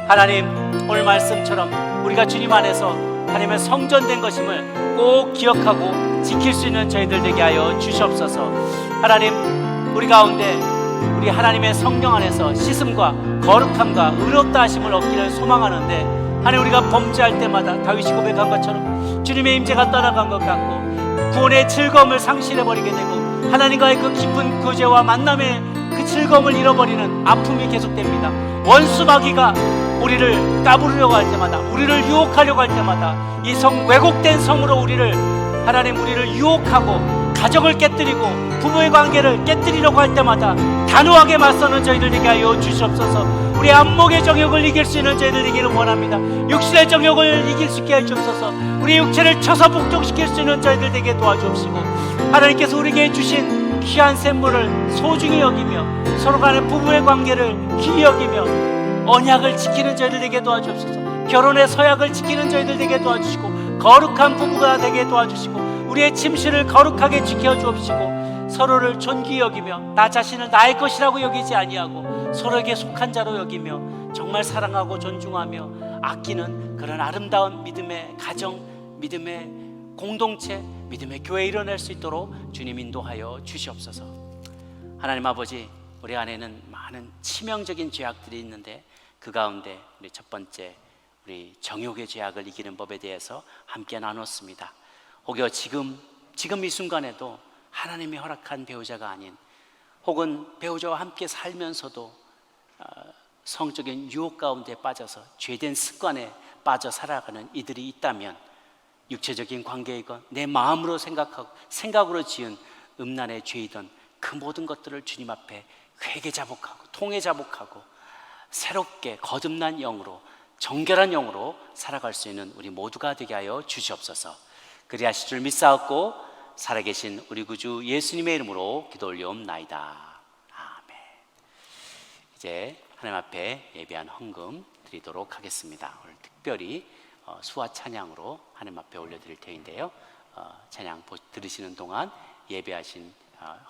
하나님, 오늘 말씀처럼 우리가 주님 안에서 하나님의 성전된 것임을 꼭 기억하고 지킬 수 있는 저희들 되게 하여 주시옵소서. 하나님, 우리 가운데 우리 하나님의 성령 안에서 씻음과 거룩함과 의롭다 하심을 얻기를 소망하는데, 하나님, 우리가 범죄할 때마다 다윗이 고백한 것처럼 주님의 임재가 떠나간 것 같고 구원의 즐거움을 상실해버리게 되고 하나님과의 그 깊은 교제와 만남의 그 즐거움을 잃어버리는 아픔이 계속됩니다. 원수 마귀가 우리를 까부르려고 할 때마다, 우리를 유혹하려고 할 때마다, 이 성, 왜곡된 성으로 우리를 유혹하고 가정을 깨뜨리고 부부의 관계를 깨뜨리려고 할 때마다 단호하게 맞서는 저희들 되게 하여 주시옵소서. 우리 안목의 정욕을 이길 수 있는 저희들 되기를 원합니다. 육신의 정욕을 이길 수 있게 해 주옵소서. 우리 육체를 쳐서 복종시킬 수 있는 저희들 되게 도와주옵시고, 하나님께서 우리에게 주신 귀한 샘물을 소중히 여기며 서로 간의 부부의 관계를 귀히 여기며 언약을 지키는 저희들 되게 도와주옵소서. 결혼의 서약을 지키는 저희들 되게 도와주시고 거룩한 부부가 되게 도와주시고 우리의 침실을 거룩하게 지켜주옵시고 서로를 존귀히 여기며 나 자신을 나의 것이라고 여기지 아니하고 서로에게 속한 자로 여기며 정말 사랑하고 존중하며 아끼는 그런 아름다운 믿음의 가정, 믿음의 공동체, 믿음의 교회 이뤄낼 수 있도록 주님 인도하여 주시옵소서. 하나님 아버지, 우리 안에는 많은 치명적인 죄악들이 있는데 그 가운데 우리 첫 번째, 우리 정욕의 죄악을 이기는 법에 대해서 함께 나눴습니다. 혹여 지금 이 순간에도 하나님이 허락한 배우자가 아닌, 혹은 배우자와 함께 살면서도 성적인 유혹 가운데 빠져서 죄된 습관에 빠져 살아가는 이들이 있다면, 육체적인 관계이건 내 마음으로 생각으로 지은 음란의 죄이든 그 모든 것들을 주님 앞에 회개 자복하고 통회 자복하고 새롭게 거듭난 영으로, 정결한 영으로 살아갈 수 있는 우리 모두가 되게 하여 주시옵소서. 그리하실 줄 믿사옵고 살아계신 우리 구주 예수님의 이름으로 기도 올리옵나이다. 아멘. 이제 하나님 앞에 예배한 헌금 드리도록 하겠습니다. 오늘 특별히 수화 찬양으로 하나님 앞에 올려드릴 터인데요, 찬양 들으시는 동안 예배하신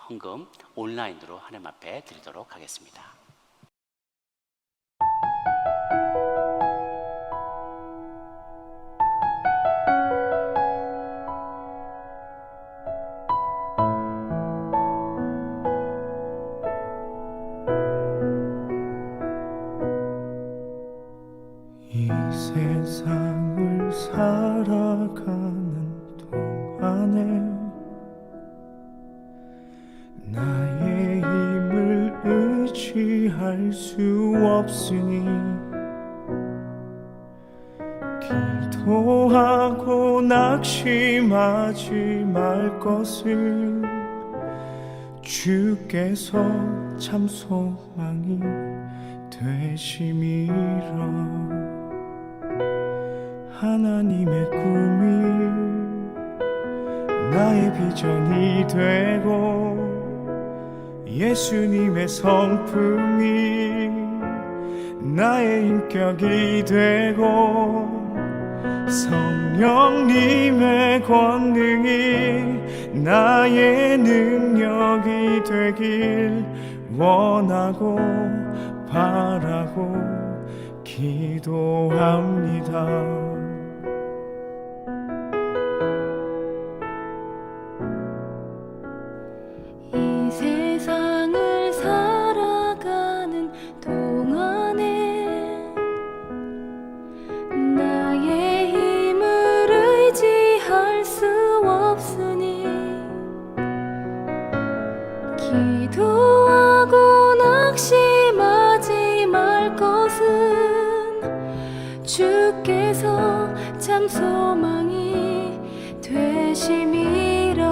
헌금 온라인으로 하나님 앞에 드리도록 하겠습니다. 이 세상을 살아가는 동안에 나의 힘을 의지할 수 없으니 기도하고 낙심하지 말 것을 주께서 참 소망이 되심이라. 하나님의 꿈이 나의 비전이 되고 예수님의 성품이 나의 인격이 되고 성령님의 권능이 나의 능력이 되길 원하고 바라고 기도합니다. 기도하고 낙심하지 말 것은 주께서 참 소망이 되심이라.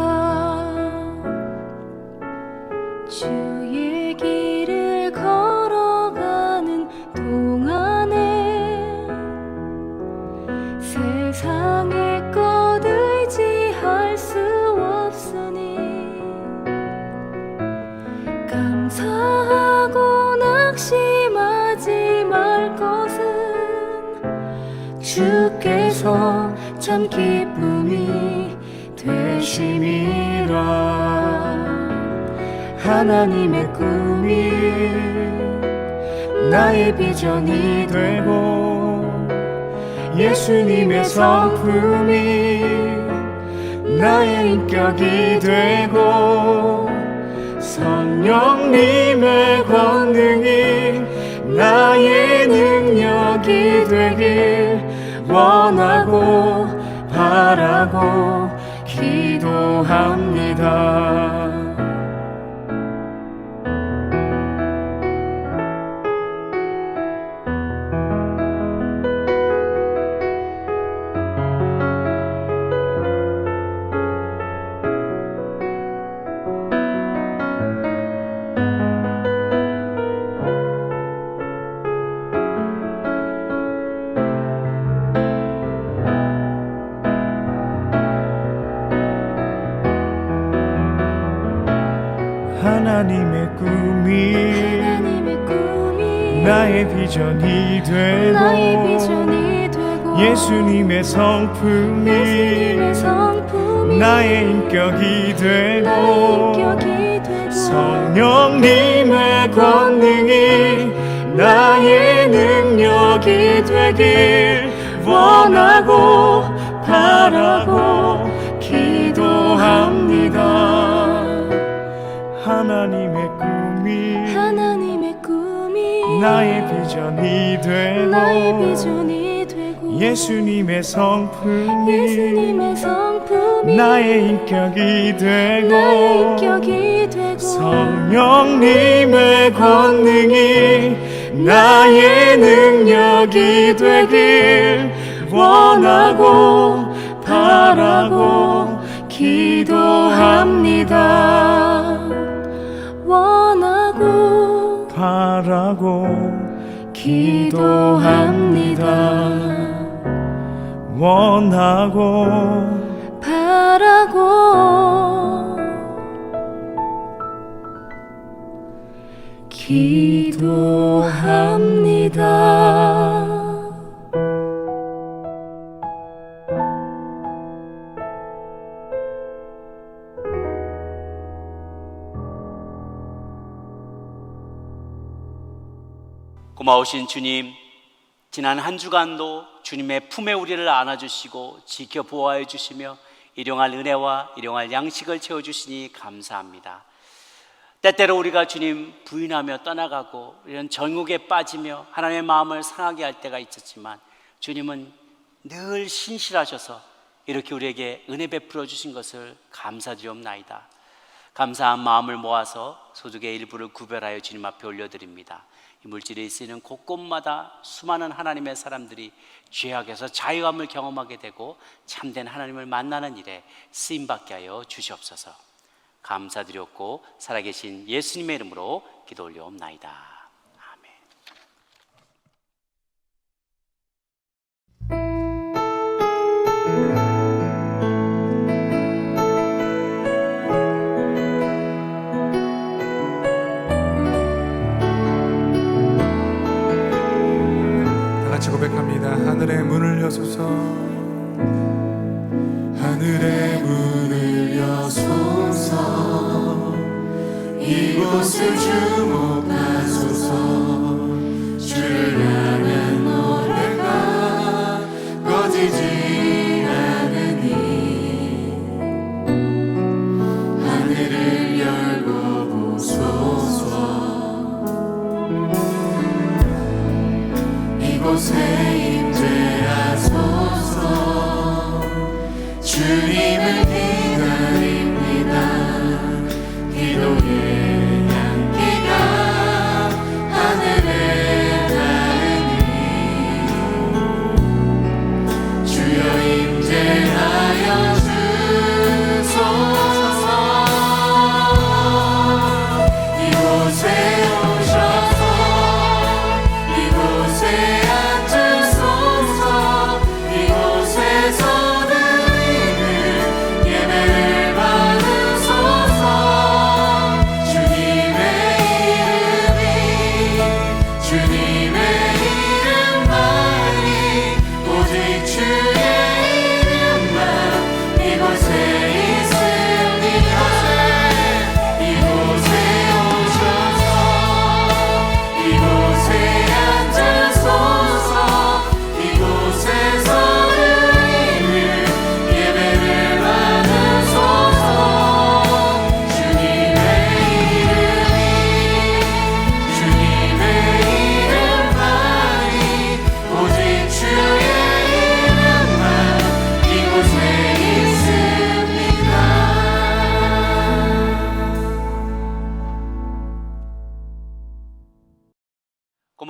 주의 길을 걸어가는 동안에 세상의 것 의지할 수 없으니 감사하고 낙심하지 말 것은 주께서 참 기쁨이 되심이라. 하나님의 꿈이 나의 비전이 되고 예수님의 성품이 나의 인격이 되고 성령님의 권능이 나의 능력이 되길 원하고 바라고 기도합니다. 하나님의 꿈이 나의 비전이 되고 예수님의 성품이 나의 인격이 되고 성령님의 권능이 나의 능력이 되길 원하고 바라고 기도합니다. 하나님의 꿈이 나의 비전이 되고 예수님의 성품이 나의 인격이 되고 성령님의 권능이 나의 능력이 되길 원하고 바라고 기도합니다. 원하고 바라고 기도합니다. 원하고 바라고 기도합니다. 고마우신 주님, 지난 한 주간도 주님의 품에 우리를 안아주시고 지켜 보호해 주시며 일용할 은혜와 일용할 양식을 채워주시니 감사합니다. 때때로 우리가 주님 부인하며 떠나가고 이런 정욕에 빠지며 하나님의 마음을 상하게 할 때가 있었지만 주님은 늘 신실하셔서 이렇게 우리에게 은혜 베풀어 주신 것을 감사드리옵나이다. 감사한 마음을 모아서 소득의 일부를 구별하여 주님 앞에 올려드립니다. 이 물질에 쓰이는 곳곳마다 수많은 하나님의 사람들이 죄악에서 자유함을 경험하게 되고 참된 하나님을 만나는 일에 쓰임받게 하여 주시옵소서. 감사드렸고 살아계신 예수님의 이름으로 기도 올려옵나이다. 아멘. 고백합니다. 하늘의 문을 여소서, 하늘의 문을 여소서, 이곳을 주목하소서. 주를 향한 노래가 꺼지지 않으니 하늘을 열고 보소서. 이곳에 임재하소서. 주님을 기다립니다. 기도해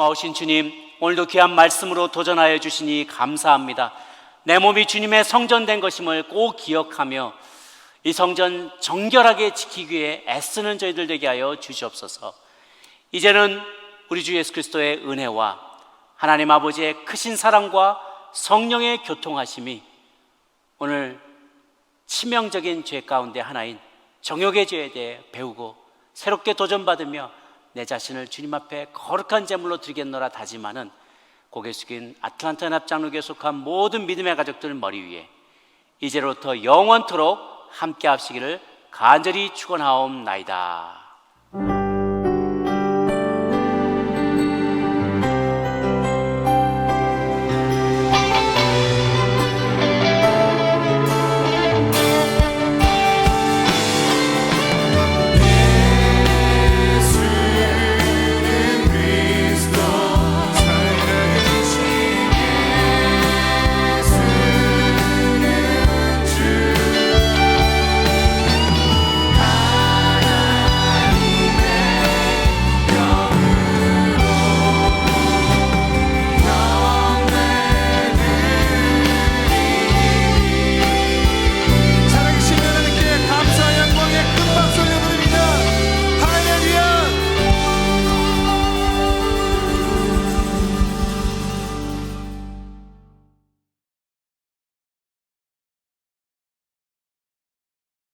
고마우신 주님, 오늘도 귀한 말씀으로 도전하여 주시니 감사합니다. 내 몸이 주님의 성전된 것임을 꼭 기억하며 이 성전 정결하게 지키기 위해 애쓰는 저희들 되게 하여 주시옵소서. 이제는 우리 주 예수 그리스도의 은혜와 하나님 아버지의 크신 사랑과 성령의 교통하심이 오늘 치명적인 죄 가운데 하나인 정욕의 죄에 대해 배우고 새롭게 도전받으며 내 자신을 주님 앞에 거룩한 제물로 드리겠노라 다짐하는 고개 숙인 아틀란타 연합장로교에 속한 모든 믿음의 가족들 머리 위에 이제로부터 영원토록 함께 합시기를 간절히 축원하옵나이다.